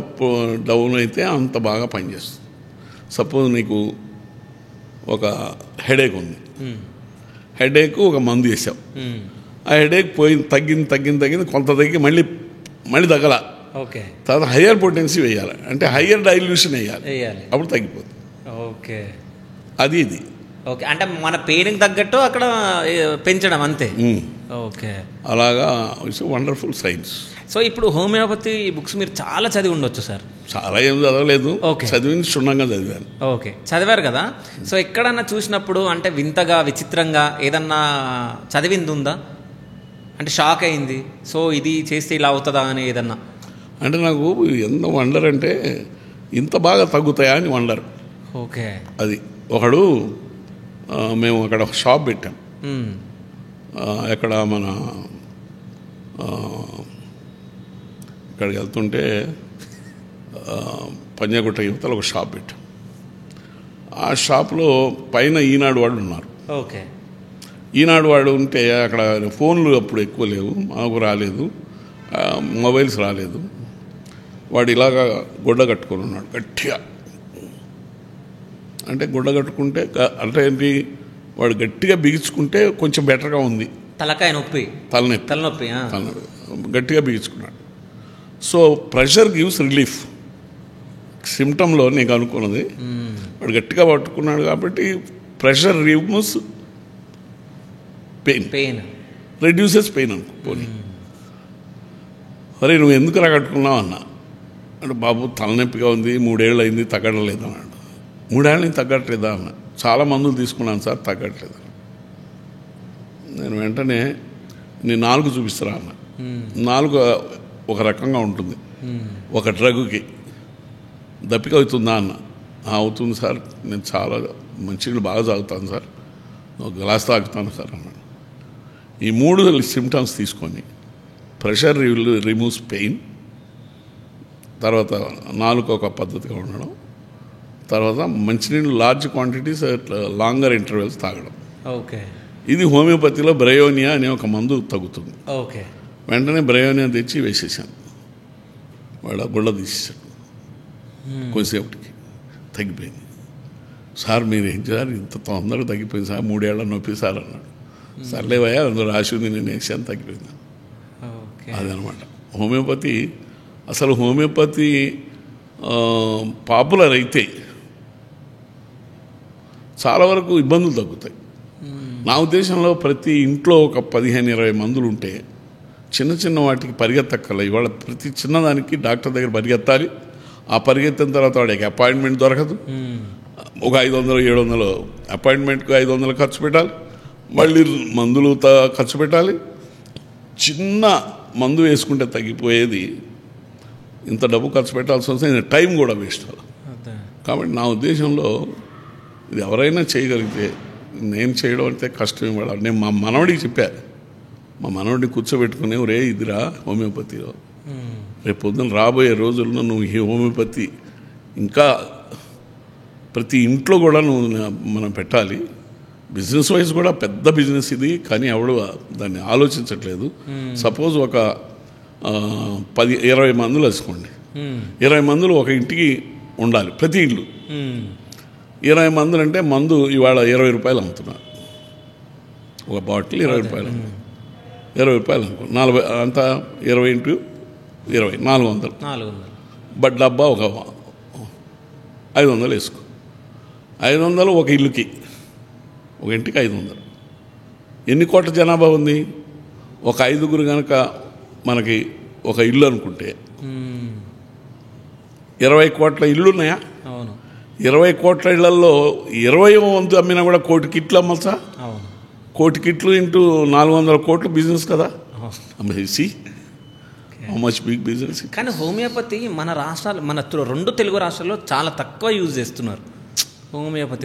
డౌన్ అయితే అంత బాగా పనిచేస్తుంది. సపోజ్ నీకు ఒక హెడేక్ ఉంది, హెడేక్ ఒక మందు వేసావు, ఆ హెడేక్ పోయింది, తగ్గింది, కొంత తగ్గి మళ్ళీ తగ్గల. ఓకే, తర్వాత హయ్యర్ పొటెన్సీ వేయాలి, అంటే హయ్యర్ డైల్యూషన్ వేయాలి, అప్పుడు తగ్గిపోతుంది. ఓకే, అది ఇది. ఓకే, అంటే మన పెయిన్కి తగ్గట్టు అక్కడ పెంచడం అంతే. ఓకే, అలాగా ఇట్స్ వండర్ఫుల్ సైన్స్. సో ఇప్పుడు హోమియోపతి బుక్స్ మీరు చాలా చదివి ఉండొచ్చు సార్? చాలా ఏం చదవలేదు, చదివింది క్షుణ్ణంగా చదివాను. ఓకే, చదివారు కదా. సో ఎక్కడన్నా చూసినప్పుడు అంటే వింతగా విచిత్రంగా ఏదన్నా చదివింది ఉందా? అంటే షాక్ అయింది, సో ఇది చేస్తే ఇలా అవుతుందా అని ఏదన్నా? అంటే నాకు ఎంత వండర్ అంటే ఇంత బాగా తగ్గుతాయా అని వండర్. ఓకే, అది ఒకడు మేము అక్కడ షాప్ పెట్టాం, ఎక్కడ మన ఇక్కడికి వెళ్తుంటే పంజాగుట్ట యువతలో ఒక షాప్ పెట్టాం. ఆ షాప్లో పైన ఈనాడు వాళ్ళు ఉన్నారు. ఓకే, ఈనాడు వాడు ఉంటే అక్కడ ఫోన్లు అప్పుడు ఎక్కువ లేవు, మాకు రాలేదు, మొబైల్స్ రాలేదు. వాడు ఇలాగా గుడ్డ కట్టుకొని ఉన్నాడు గట్టిగా. అంటే గుడ్డ కట్టుకుంటే అంటే ఏంటి, వాడు గట్టిగా బిగించుకుంటే కొంచెం బెటర్గా ఉంది. తలకాయ నొప్పి, తలనొప్పి గట్టిగా బిగించుకున్నాడు. So pressure gives relief. సిమ్టంలో నీకు అనుకున్నది, వాడు గట్టిగా పట్టుకున్నాడు కాబట్టి pressure removes pain, reduces pain అనుకో. పోనీ అరే నువ్వు ఎందుకు కట్టుకున్నావు అన్నా అంటే, బాబు తలనొప్పిగా ఉంది, 3 ఏళ్ళు అయింది, తగ్గడం లేదు అన్నాడు. 3 ఏళ్ళ నుంచి తగ్గట్లేదా అన్న. చాలా మందులు తీసుకున్నాను సార్, తగ్గట్లేదు. నేను వెంటనే నేను 4 చూపిస్తారా అన్న. 4 ఒక రకంగా ఉంటుంది, ఒక డ్రగ్కి. దప్పిక అవుతుందా అన్న. అవుతుంది సార్, నేను చాలా మంచినీళ్ళు బాగా తాగుతాను సార్, ఒక గ్లాస్ తాగుతాను సార్ అన్నాడు. ఈ 3 సిమ్టమ్స్ తీసుకొని ప్రెషర్ రిమూవ్స్ పెయిన్, తర్వాత 4 ఒక పద్ధతిగా ఉండడం, తర్వాత మంచినీళ్ళు లార్జ్ క్వాంటిటీస్ లాంగర్ ఇంటర్వెల్స్ తాగడం. ఓకే, ఇది హోమియోపతిలో బ్రయోనియా అనే ఒక మందు తగ్గుతుంది. ఓకే, వెంటనే బ్రయోనియా తెచ్చి వేసేసాను, వాళ్ళ గుళ్ళ తీసేసాడు. కొద్దిసేపటికి తగ్గిపోయింది. సార్ మీరు ఏం చేయాలి, ఇంత తొందరగా తగ్గిపోయింది సార్, 3 ఏళ్ల నొప్పి సార్ అన్నాడు. సర్లేవయ్యా, అందులో రాసి ఉంది, నేను వేసాను, తగ్గిపోయింది. అదనమాట హోమియోపతి. అసలు హోమియోపతి పాపులర్ అయితే చాలా వరకు ఇబ్బందులు తగ్గుతాయి. నా ఉద్దేశంలో ప్రతి ఇంట్లో ఒక 15-20 మందులు ఉంటే చిన్న వాటికి పరిగెత్తక్కర్లే. ఇవాళ ప్రతి చిన్నదానికి డాక్టర్ దగ్గర పరిగెత్తాలి. ఆ పరిగెత్తిన తర్వాత వాడికి అపాయింట్మెంట్ దొరకదు. ఒక 500-700 అపాయింట్మెంట్కి 500 ఖర్చు పెట్టాలి, మళ్ళీ మందులు ఖర్చు పెట్టాలి. చిన్న మందు వేసుకుంటే తగ్గిపోయేది ఇంత డబ్బు ఖర్చు పెట్టాల్సి వస్తే టైం కూడా వేస్ట్ అవ్వాలి. కాబట్టి నా ఉద్దేశంలో ఇది ఎవరైనా చేయగలిగితే, నేను చేయడం అంటే కష్టం ఇవ్వాలి. నేను మా మనవడికి చెప్పాను, మా మనవడిని కూర్చోబెట్టుకునే, రే ఇదిరా హోమియోపతిలో, రేపు పొద్దున్న రాబోయే రోజుల్లో నువ్వు ఈ హోమియోపతి ఇంకా ప్రతి ఇంట్లో కూడా నువ్వు మనం పెట్టాలి. బిజినెస్ వైజ్ కూడా పెద్ద బిజినెస్ ఇది, కానీ ఎవడు దాన్ని ఆలోచించట్లేదు. సపోజ్ ఒక 10-20 మందులు వేసుకోండి, 20 మందులు ఒక ఇంటికి ఉండాలి, ప్రతి ఇల్లు. 20 మందులు అంటే మందు ఇవాళ 20 రూపాయలు అమ్ముతున్నారు, ఒక బాటిల్ 20 రూపాయలు, 20 రూపాయలు అనుకో, 40 అంతా 20 × 20 400. బట్ డబ్బా ఒక 500 వేసుకో. 500 ఒక ఇల్లుకి, ఒక ఇంటికి 500. ఎన్ని కోట్ల జనాభా ఉంది? ఒక 5గురు కనుక మనకి ఒక ఇల్లు అనుకుంటే 20 కోట్ల ఇళ్ళు ఉన్నాయా? 20 కోట్ల ఇళ్లలో 20వ వంతు అమ్మినా కూడా 1 కోటి కిట్లు అమ్మచ్చా? 1 కోటి కిట్లు ఇంటూ 400 కోట్లు బిజినెస్ కదా. అమ్మేసి మచ్ బిగ్ బిజినెస్. కానీ హోమియోపతి మన రాష్ట్రాలు, మన 2 తెలుగు రాష్ట్రాల్లో చాలా తక్కువ యూజ్ చేస్తున్నారు హోమియోపతి.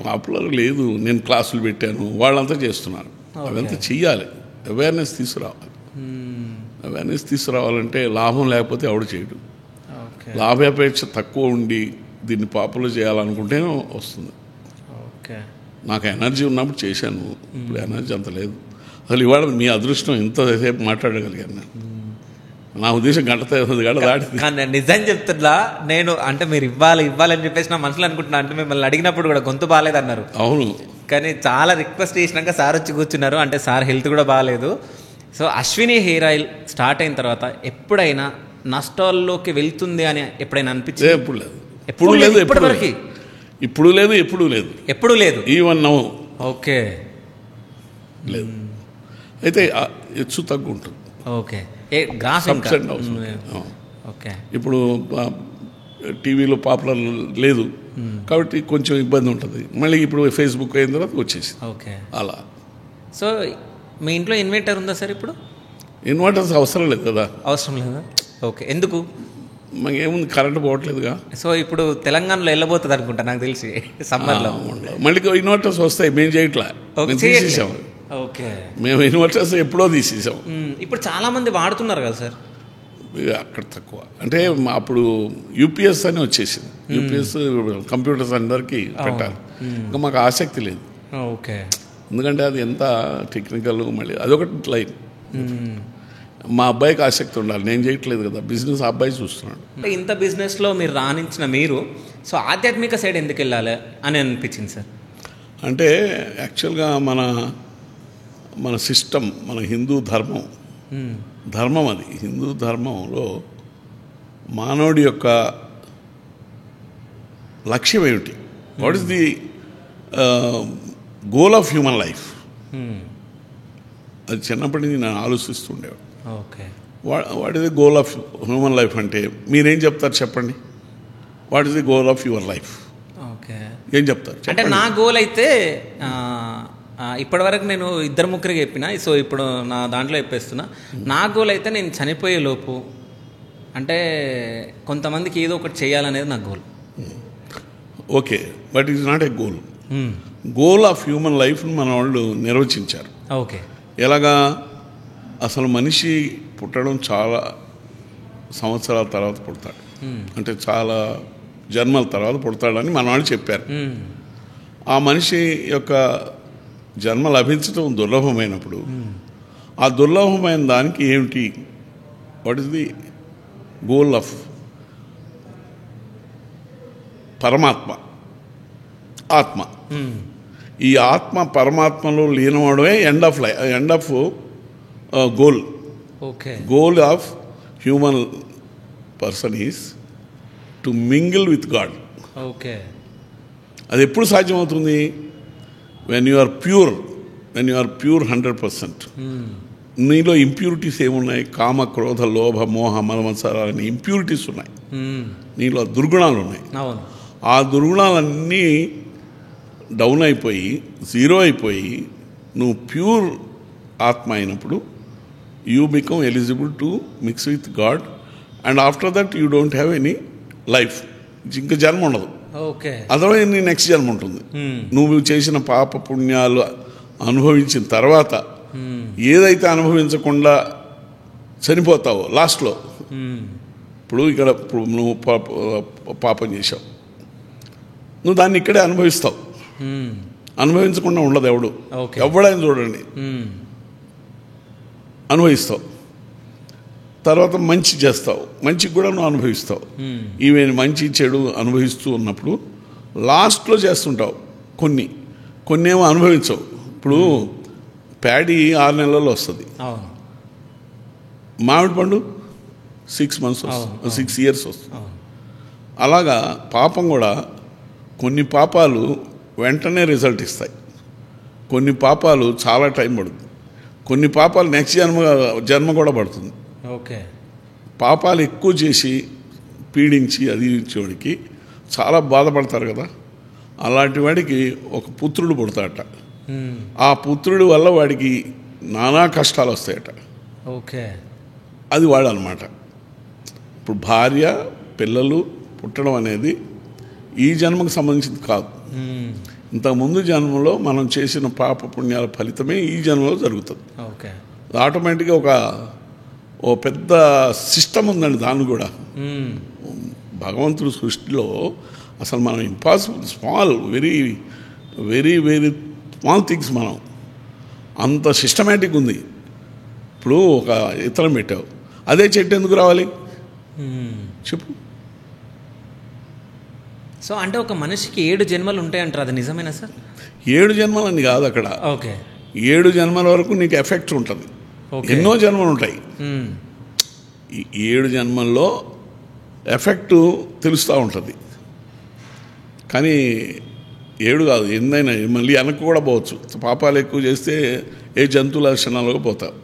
పాపులర్ లేదు. నేను క్లాసులు పెట్టాను, వాళ్ళంతా చేస్తున్నారు, అవంతా చెయ్యాలి. అవేర్నెస్ తీసుకురావాలి. అవేర్నెస్ తీసుకురావాలంటే లాభం లేకపోతే ఎవడు చేయడు. లాభాపేక్ష తక్కువ ఉండి దీన్ని పాపులర్ చేయాలనుకుంటే వస్తుంది. నాకు ఎనర్జీ ఉన్నప్పుడు చేశాను, ఇప్పుడు ఎనర్జీ అంత లేదు. అసలు ఇవాళ మీ అదృష్టం ఇంతసేపు మాట్లాడగలిగాను నేను. నా ఉద్దేశం గంట దాటి. నిజం చెప్తున్నా నేను, అంటే మీరు ఇవ్వాలని చెప్పేసి నా మనసులో అనుకుంటున్నా. అంటే మిమ్మల్ని అడిగినప్పుడు కూడా గొంతు బాగాలేదన్నారు. అవును, కానీ చాలా రిక్వెస్ట్ చేసినాక సార్ వచ్చి కూర్చున్నారు. అంటే సార్ హెల్త్ కూడా బాగాలేదు. So Ashwini hair oil start అయిన తర్వాత ఎప్పుడైనా నష్టాల్లోకి వెళ్తుంది అని ఎప్పుడైనా అనిపించింది? ఎప్పుడు లేదు, ఎప్పుడు లేదు, ఇప్పటివరకు ఇప్పుడు లేదు, ఎప్పుడు లేదు, ఎప్పుడు లేదు, ఈవెన్ నౌ. ఓకే, లేదు. అయితే హెచ్చు తగ్గు ఉంటుంది. Okay, graph okay. ఇప్పుడు టీవీలో పాపులర్ లేదు కాబట్టి కొంచెం ఇబ్బంది ఉంటుంది. మళ్ళీ ఇప్పుడు ఫేస్బుక్ అయిన తర్వాత వచ్చేసి ఓకే అలా. సో మీ ఇంట్లో ఇన్వర్టర్ ఉందా సార్? ఇప్పుడు ఇన్వర్టర్స్ అవసరం లేదు కదా. అవసరం లేదా? ఓకే, ఎందుకు? మాకు ఏముంది, కరెంట్ పోవట్లేదుగా. సో ఇప్పుడు తెలంగాణలో వెళ్ళబోతుంది అనుకుంటా నాకు తెలిసి సమ్మర్లో. మళ్ళీ ఇన్వర్టర్స్ వస్తాయి, మేము చేయట్లా, తీసేసాం. ఓకే, మేము ఇన్వర్టర్స్ ఎప్పుడో తీసేసాం. ఇప్పుడు చాలా మంది వాడుతున్నారు కదా సార్? అక్కడ తక్కువ. అంటే అప్పుడు యూపీఎస్ అని వచ్చేసింది. యూపీఎస్ కంప్యూటర్స్ అందరికీ పెట్టాలి. ఇంకా మాకు ఆసక్తి లేదు. ఓకే, ఎందుకంటే అది ఎంత టెక్నికల్, మళ్ళీ అదొకటి లైన్. మా అబ్బాయికి ఆసక్తి ఉండాలి, నేను చేయట్లేదు కదా బిజినెస్, ఆ అబ్బాయి చూస్తున్నాడు. అంటే ఇంత బిజినెస్లో మీరు రాణించిన మీరు సో ఆధ్యాత్మిక సైడ్ ఎందుకు వెళ్ళాలి అని అనిపించింది సార్? అంటే యాక్చువల్గా మన సిస్టమ్, మన హిందూ ధర్మం అది. హిందూ ధర్మంలో మానవుడి యొక్క లక్ష్యం ఏమిటి? What is the goal of human life? అది చిన్నప్పటి నుంచి నేను ఆలోచిస్తుండేవాడు. Okay, what is the goal of human life అంటే మీరేం చెప్తారు చెప్పండి? What is the goal of your life? Okay, ఏం చెప్తారు? అంటే నా గోల్ అయితే ఇప్పటివరకు నేను 2-3 చెప్పిన. సో ఇప్పుడు నా దాంట్లో చెప్పేస్తున్నా. నా గోల్ అయితే నేను చనిపోయే లోపు అంటే కొంతమందికి ఏదో ఒకటి చేయాలనేది నా goal. Okay, but it is not a goal. Goal of human లైఫ్ని మన వాళ్ళు నిర్వచించారు. ఓకే, ఎలాగా? అసలు మనిషి పుట్టడం చాలా సంవత్సరాల తర్వాత పుడతాడు, అంటే చాలా జన్మల తర్వాత పుడతాడని మన వాళ్ళు చెప్పారు. ఆ మనిషి యొక్క జన్మ లభించడం దుర్లభమైనప్పుడు ఆ దుర్లభమైన దానికి ఏమిటి? What is the goal of Paramatma, atma? ఈ ఆత్మ పరమాత్మలో లీనమవడమే end of goal. Okay, goal of human person is to mingle with God. Okay, అది ఎప్పుడు సాధ్యమవుతుంది? When you are pure 100%. నీలో ఇంప్యూరిటీస్ ఏమున్నాయి? కామ, క్రోధ, లోభ, మోహ, మలమత్సరాలని ఇంప్యూరిటీస్ ఉన్నాయి. నీలో దుర్గుణాలు ఉన్నాయి. ఆ దుర్గుణాలన్నీ డౌన్ అయిపోయి జీరో అయిపోయి నువ్వు ప్యూర్ ఆత్మ అయినప్పుడు you become eligible to mix with God. And after that you don't have any life, ఇంకా జన్మ ఉండదు. ఓకే, అదర్వైజ్ నీ నెక్స్ట్ జన్మ ఉంటుంది. నువ్వు చేసిన పాప పుణ్యాలు అనుభవించిన తర్వాత ఏదైతే అనుభవించకుండా చనిపోతావో లాస్ట్లో, ఇప్పుడు నువ్వు పాపం చేశావు, నువ్వు దాన్ని ఇక్కడే అనుభవిస్తావు. అనుభవించకుండా ఉండదు ఎవడు. ఎవడైనా చూడండి, అనుభవిస్తావు. తర్వాత మంచి చేస్తావు, మంచికి కూడా నువ్వు అనుభవిస్తావు. ఈవెన్ మంచి చెడు అనుభవిస్తూ ఉన్నప్పుడు లాస్ట్లో చేస్తుంటావు. కొన్ని ఏమో అనుభవించవు. ఇప్పుడు ప్యాడీ 6 నెలల్లో వస్తుంది, మామిడి పండు 6 months వస్తుంది, 6 years వస్తుంది. అలాగా పాపం కూడా కొన్ని పాపాలు వెంటనే రిజల్ట్ ఇస్తాయి, కొన్ని పాపాలు చాలా టైం పడుతుంది, కొన్ని పాపాలు నెక్స్ట్ జన్మ కూడా పడుతుంది. ఓకే, పాపాలు ఎక్కువ చేసి పీడించి అది ఇచ్చేవాడికి చాలా బాధపడతారు కదా. అలాంటి వాడికి ఒక పుత్రుడు పుడతాడట. ఆ పుత్రుడి వల్ల వాడికి నానా కష్టాలు వస్తాయట. ఓకే, అది వాడు అనమాట. ఇప్పుడు భార్య పిల్లలు పుట్టడం అనేది ఈ జన్మకు సంబంధించింది కాదు. ఇంతకుముందు జన్మలో మనం చేసిన పాప పుణ్యాల ఫలితమే ఈ జన్మలో జరుగుతుంది. ఓకే, ఆటోమేటిక్గా ఓ పెద్ద సిస్టమ్ ఉందండి దాన్ని కూడా. భగవంతుడి సృష్టిలో అసలు మనం impossible small very very very small things మనం అంత సిస్టమేటిక్ ఉంది. ఇప్పుడు ఒక ఇతరం పెట్టావు, అదే చెట్టు ఎందుకు రావాలి చెప్పు. సో అంటే ఒక మనిషికి 7 జన్మలు ఉంటాయంటారు, అది నిజమేనా సార్? 7 జన్మలని కాదు అక్కడ. ఓకే, 7 జన్మల వరకు నీకు ఎఫెక్ట్ ఉంటుంది. ఎన్నో జన్మలు ఉంటాయి. ఈ 7 జన్మల్లో ఎఫెక్ట్ తెలుస్తూ ఉంటుంది. కానీ 7 కాదు, ఎన్నైనా మళ్ళీ వెనక్కి కూడా పోవచ్చు. పాపాలు ఎక్కువ చేస్తే ఏ జంతు లక్షణాలకు పోతావు.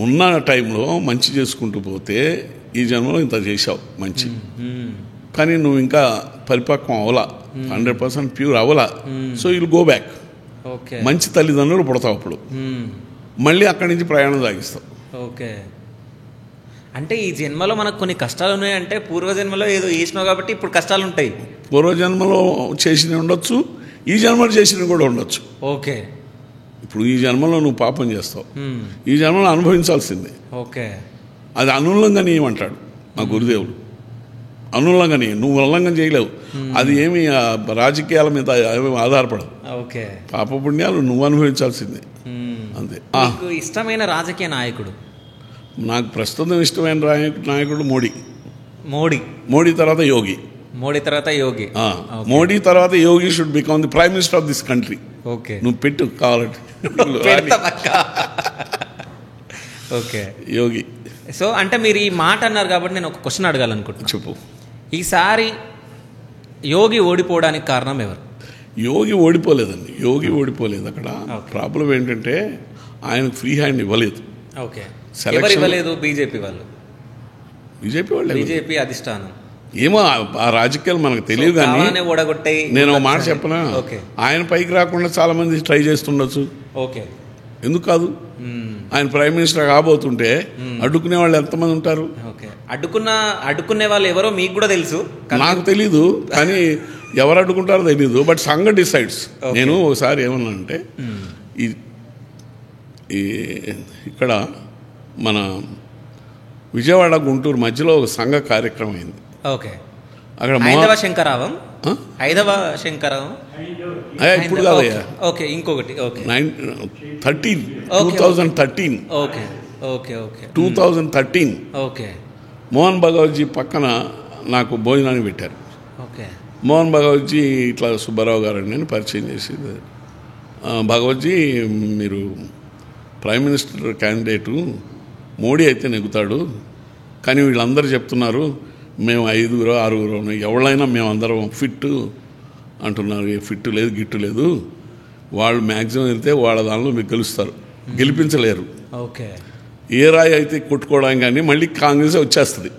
ఉన్న టైంలో మంచి చేసుకుంటూ పోతే ఈ జన్మలో ఇంత చేసావు మంచి, కానీ నువ్వు ఇంకా పరిపక్వం అవలా, 100% ప్యూర్ అవలా. So will go back. మంచి తల్లిదండ్రులు పుడతావు అప్పుడు, మళ్ళీ అక్కడి నుంచి ప్రయాణం సాగిస్తావు. ఓకే, అంటే ఈ జన్మలో మనకు కొన్ని కష్టాలు ఉన్నాయంటే పూర్వజన్మలో ఏదో చేసినావు కాబట్టి ఇప్పుడు కష్టాలు ఉంటాయి. పూర్వజన్మలో చేసినవి ఉండొచ్చు, ఈ జన్మలో చేసినవి కూడా ఉండొచ్చు. ఓకే, ఇప్పుడు ఈ జన్మలో నువ్వు పాపం చేస్తావు, ఈ జన్మలో అనుభవించాల్సిందే. ఓకే, అది అనుల్లంఘనీయమంటాడు మా గురుదేవుడు. అనుల్లంఘనీయం, నువ్వు ఉల్లంఘన చేయలేవు. అది ఏమి రాజకీయాల మీద ఆధారపడదు. ఓకే, పాపపుణ్యాలు నువ్వు అనుభవించాల్సిందే, అంతే. మీకు ఇష్టమైన రాజకీయ నాయకుడు? నాకు ప్రస్తుతం ఇష్టమైన నాయకుడు మోడీ. మోడీ తర్వాత యోగి. మోడీ తర్వాత Yogi should become the prime minister of this country. Okay, నువ్వు పెట్టు కావాలంటే. ఓకే, యోగి. సో అంటే మీరు ఈ మాట అన్నారు కాబట్టి నేను ఒక క్వశ్చన్ అడగాలనుకుంటున్నాను. చెప్పు. ఈసారి యోగి ఓడిపోవడానికి కారణం ఎవరు? యోగి ఓడిపోలేదండి, యోగి ఓడిపోలేదు. అక్కడ ప్రాబ్లం ఏంటంటే ఆయనకు ఫ్రీ హ్యాండ్ ఇవ్వలేదు. ఓకే, ఎవరు ఇవ్వలేదు? బీజేపీ వాళ్ళు. బీజేపీ అధిష్టానం ఏమో ఆ రాజకీయాలు మనకు తెలియదు. కానీ నేను ఒక మాట చెప్పనా, ఆయన పైకి రాకుండా చాలా మంది ట్రై చేస్తుండొచ్చు. ఓకే, ఎందుకు కాదు? ఆయన ప్రైమ్ మినిస్టర్ కాబోతుంటే అడ్డుకునే వాళ్ళు ఎంతమంది ఉంటారు? అడ్డుకునే వాళ్ళు ఎవరో మీకు కూడా తెలుసు, నాకు తెలీదు. కానీ ఎవరు అడ్డుకుంటారో తెలీదు. బట్ సంఘ డిసైడ్స్. నేను ఒకసారి ఏమన్నానంటే, ఇక్కడ మన విజయవాడ గుంటూరు మధ్యలో ఒక సంఘ కార్యక్రమం అయింది. ఓకే, అక్కడ ఐదవ శంకరావం ఇప్పుడు కాదయ్యా. ఓకే, ఇంకొకటి. Okay, 2013. Okay, okay, okay, 2013. Okay, Mohan Bhagwatji పక్కన నాకు భోజనానికి పెట్టారు. ఓకే, మోహన్ భగవత్జీ ఇట్లా సుబ్బారావు గారు నేను పరిచయం చేసేది. భగవత్జీ మీరు ప్రైమ్ మినిస్టర్ క్యాండిడేటు మోడీ అయితే నెగ్గుతాడు, కానీ వీళ్ళందరూ చెప్తున్నారు మేము 5 6 ఎవరైనా మేమందరం ఫిట్ అంటున్నారు. ఫిట్ లేదు, గిట్టు లేదు. వాళ్ళు మ్యాక్సిమం వెళ్తే వాళ్ళ దానిలో మీకు గెలుస్తారు, గెలిపించలేరు. ఓకే, ఏ రాయి అయితే కొట్టుకోవడానికి కానీ మళ్ళీ కాంగ్రెస్ వచ్చేస్తుంది.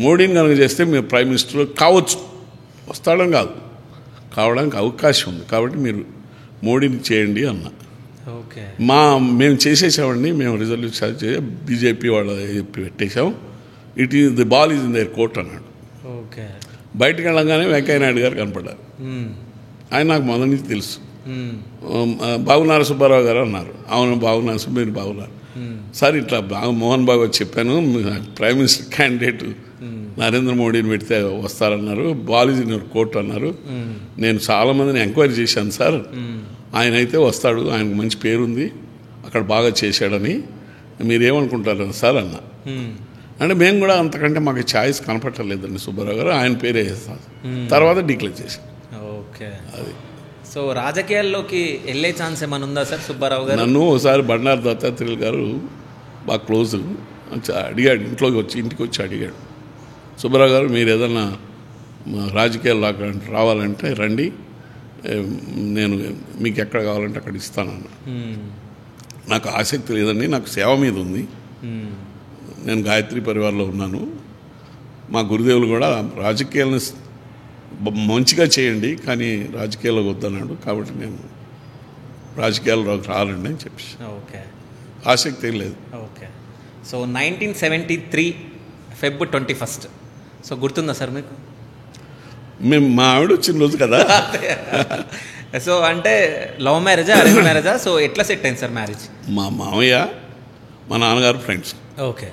మోడీని కనుక చేస్తే మీరు ప్రైమ్ మినిస్టర్ కావచ్చు, వస్తాడని కాదు, కావడానికి అవకాశం ఉంది. కాబట్టి మీరు మోడీని చేయండి అన్న. ఓకే, మేము చేసేసామండి, మేము రిజల్యూషన్ బీజేపీ వాళ్ళు పెట్టేశాం. It is the ball is in their court అన్నాడు. ఓకే, బయటకు వెళ్ళగానే వెంకయ్య నాయుడు గారు కనపడ్డారు. ఆయన నాకు మొదటి నుంచి తెలుసు. బాగున్నారు సుబ్బారావు గారు అన్నారు. అవును బాగున్నారు, మీరు బాగున్నారు సార్. ఇట్లా మోహన్ బాబు చెప్పాను, ప్రైమ్ మినిస్టర్ క్యాండిడేట్ నరేంద్ర మోడీని పెడితే వస్తారన్నారు. Ball is in your court అన్నారు. నేను చాలామందిని ఎంక్వైరీ చేశాను సార్, ఆయన అయితే వస్తాడు, ఆయనకు మంచి పేరుంది, అక్కడ బాగా చేశాడని మీరేమనుకుంటారు సార్ అన్న. అంటే మేము కూడా అంతకంటే మాకు ఛాయిస్ కనపట్టలేదండి సుబ్బారావు గారు, ఆయన పేరే వేస్తాం. తర్వాత డిక్లేర్ చేశాం. ఓకే, అది. సో రాజకీయాల్లోకి వెళ్ళే ఛాన్స్ ఏమైనా ఉందా సార్ సుబ్బారావు గారు? నన్ను ఒకసారి బండారు దత్తాత్రేయులు గారు బాగా క్లోజ్ అడిగాడు, ఇంటికి వచ్చి అడిగాడు, సుబ్బారావు గారు మీరు ఏదన్నా రాజకీయాల్లో రావాలంటే రండి, నేను మీకు ఎక్కడ కావాలంటే అక్కడ ఇస్తానన్న. నాకు ఆసక్తి లేదండి, నాకు సేవ మీద ఉంది. నేను గాయత్రి పరివార్లో ఉన్నాను. మా గురుదేవులు కూడా రాజకీయాలను మంచిగా చేయండి, కానీ రాజకీయాల్లో వద్దన్నాడు. కాబట్టి నేను రాజకీయాల్లోకి రాలండి అని చెప్పి. ఓకే, ఆసక్తి ఏం లేదు. Okay, so 1973 Feb 21. సో గుర్తుందా సార్ మీకు? మేము మా ఆవిడ వచ్చిన రోజు కదా. సో అంటే లవ్ మ్యారేజా అరేంజ్ మ్యారేజా? సో ఎట్లా సెట్ అయింది సార్ మ్యారేజ్? మా మామయ్య మా నాన్నగారు ఫ్రెండ్స్. ఓకే.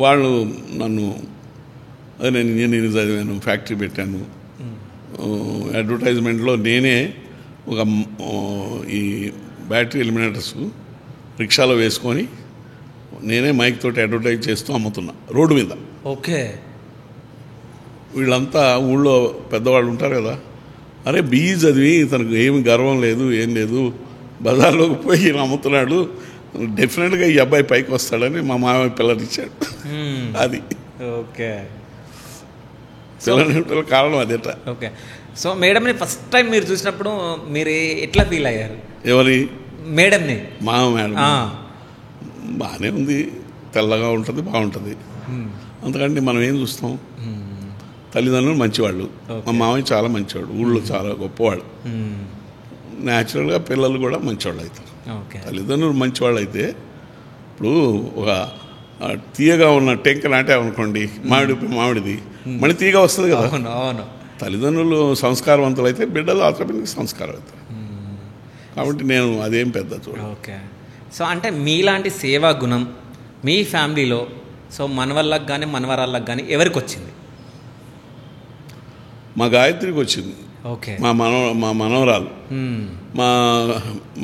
వాళ్ళు నన్ను అదే నేను ఇంజనీరింగ్ చదివాను, ఫ్యాక్టరీ పెట్టాను. అడ్వర్టైజ్మెంట్లో నేనే ఒక ఈ బ్యాటరీ ఎలిమినేటర్స్ రిక్షాలో వేసుకొని నేనే మైక్ తోటి అడ్వర్టైజ్ చేస్తూ అమ్ముతున్నా రోడ్డు మీద. ఓకే. వీళ్ళంతా ఊళ్ళో పెద్దవాళ్ళు ఉంటారు కదా, అరే బీఈ చదివి తనకు ఏమి గర్వం లేదు ఏం లేదు, బజార్లోకి పోయి ఈయన అమ్ముతున్నాడు, డెఫినెట్గా ఈ అబ్బాయి పైకి వస్తాడని మా మామయ్య పిల్లనిచ్చాడు. అది ఓకే. పిల్లల కారణం అదేట. ఓకే. సో మేడంని ఫస్ట్ టైం మీరు చూసినప్పుడు మీరు ఎట్లా ఫీల్ అయ్యారు? ఎవరి? మేడంని. మా మేడం బాగానే ఉంది, తెల్లగా ఉంటుంది, బాగుంటుంది. అంతకంటే మనం ఏం చూస్తాం? తల్లిదండ్రులు మంచివాళ్ళు, మా మామయ్య చాలా మంచివాడు, ఊళ్ళో చాలా గొప్పవాడు. న్యాచురల్గా పిల్లలు కూడా మంచివాళ్ళు అవుతారు. తల్లిదండ్రులు మంచివాళ్ళు అయితే ఇప్పుడు ఒక తీయగా ఉన్న టెంక నాటామనుకోండి, మామిడిది మళ్ళీ తీయగా వస్తుంది కదా. తల్లిదండ్రులు సంస్కారవంతులు అయితే బిడ్డలు ఆటోమేటిక్ సంస్కారం అవుతారు. కాబట్టి నేను అదేం పెద్ద చూడ. ఓకే. సో అంటే మీలాంటి సేవా గుణం మీ ఫ్యామిలీలో సో మనవళ్ళకి కానీ మనవరాళ్ళకి కానీ ఎవరికి వచ్చింది? మా గాయత్రికి వచ్చింది. ఓకే. మా మనవరాలు,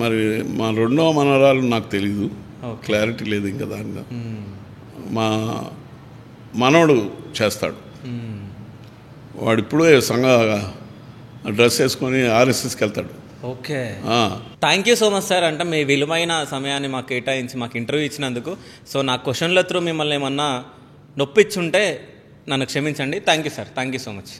మరి మా రెండవ మనవరాలు నాకు తెలీదు, క్లారిటీ లేదు ఇంకా దానిలో. మా మనవడు చేస్తాడు, వాడు ఇప్పుడు సంఘ డ్రెస్ వేసుకొని ఆర్ఎస్ఎస్కి వెళ్తాడు. Okay. Thank you so much sir. అంటే మీ విలువైన సమయాన్ని మాకు కేటాయించి మాకు ఇంటర్వ్యూ ఇచ్చినందుకు. సో నా క్వశ్చన్ల త్రూ మిమ్మల్ని ఏమన్నా నొప్పించుంటే నన్ను క్షమించండి. Thank you sir. Thank you so much.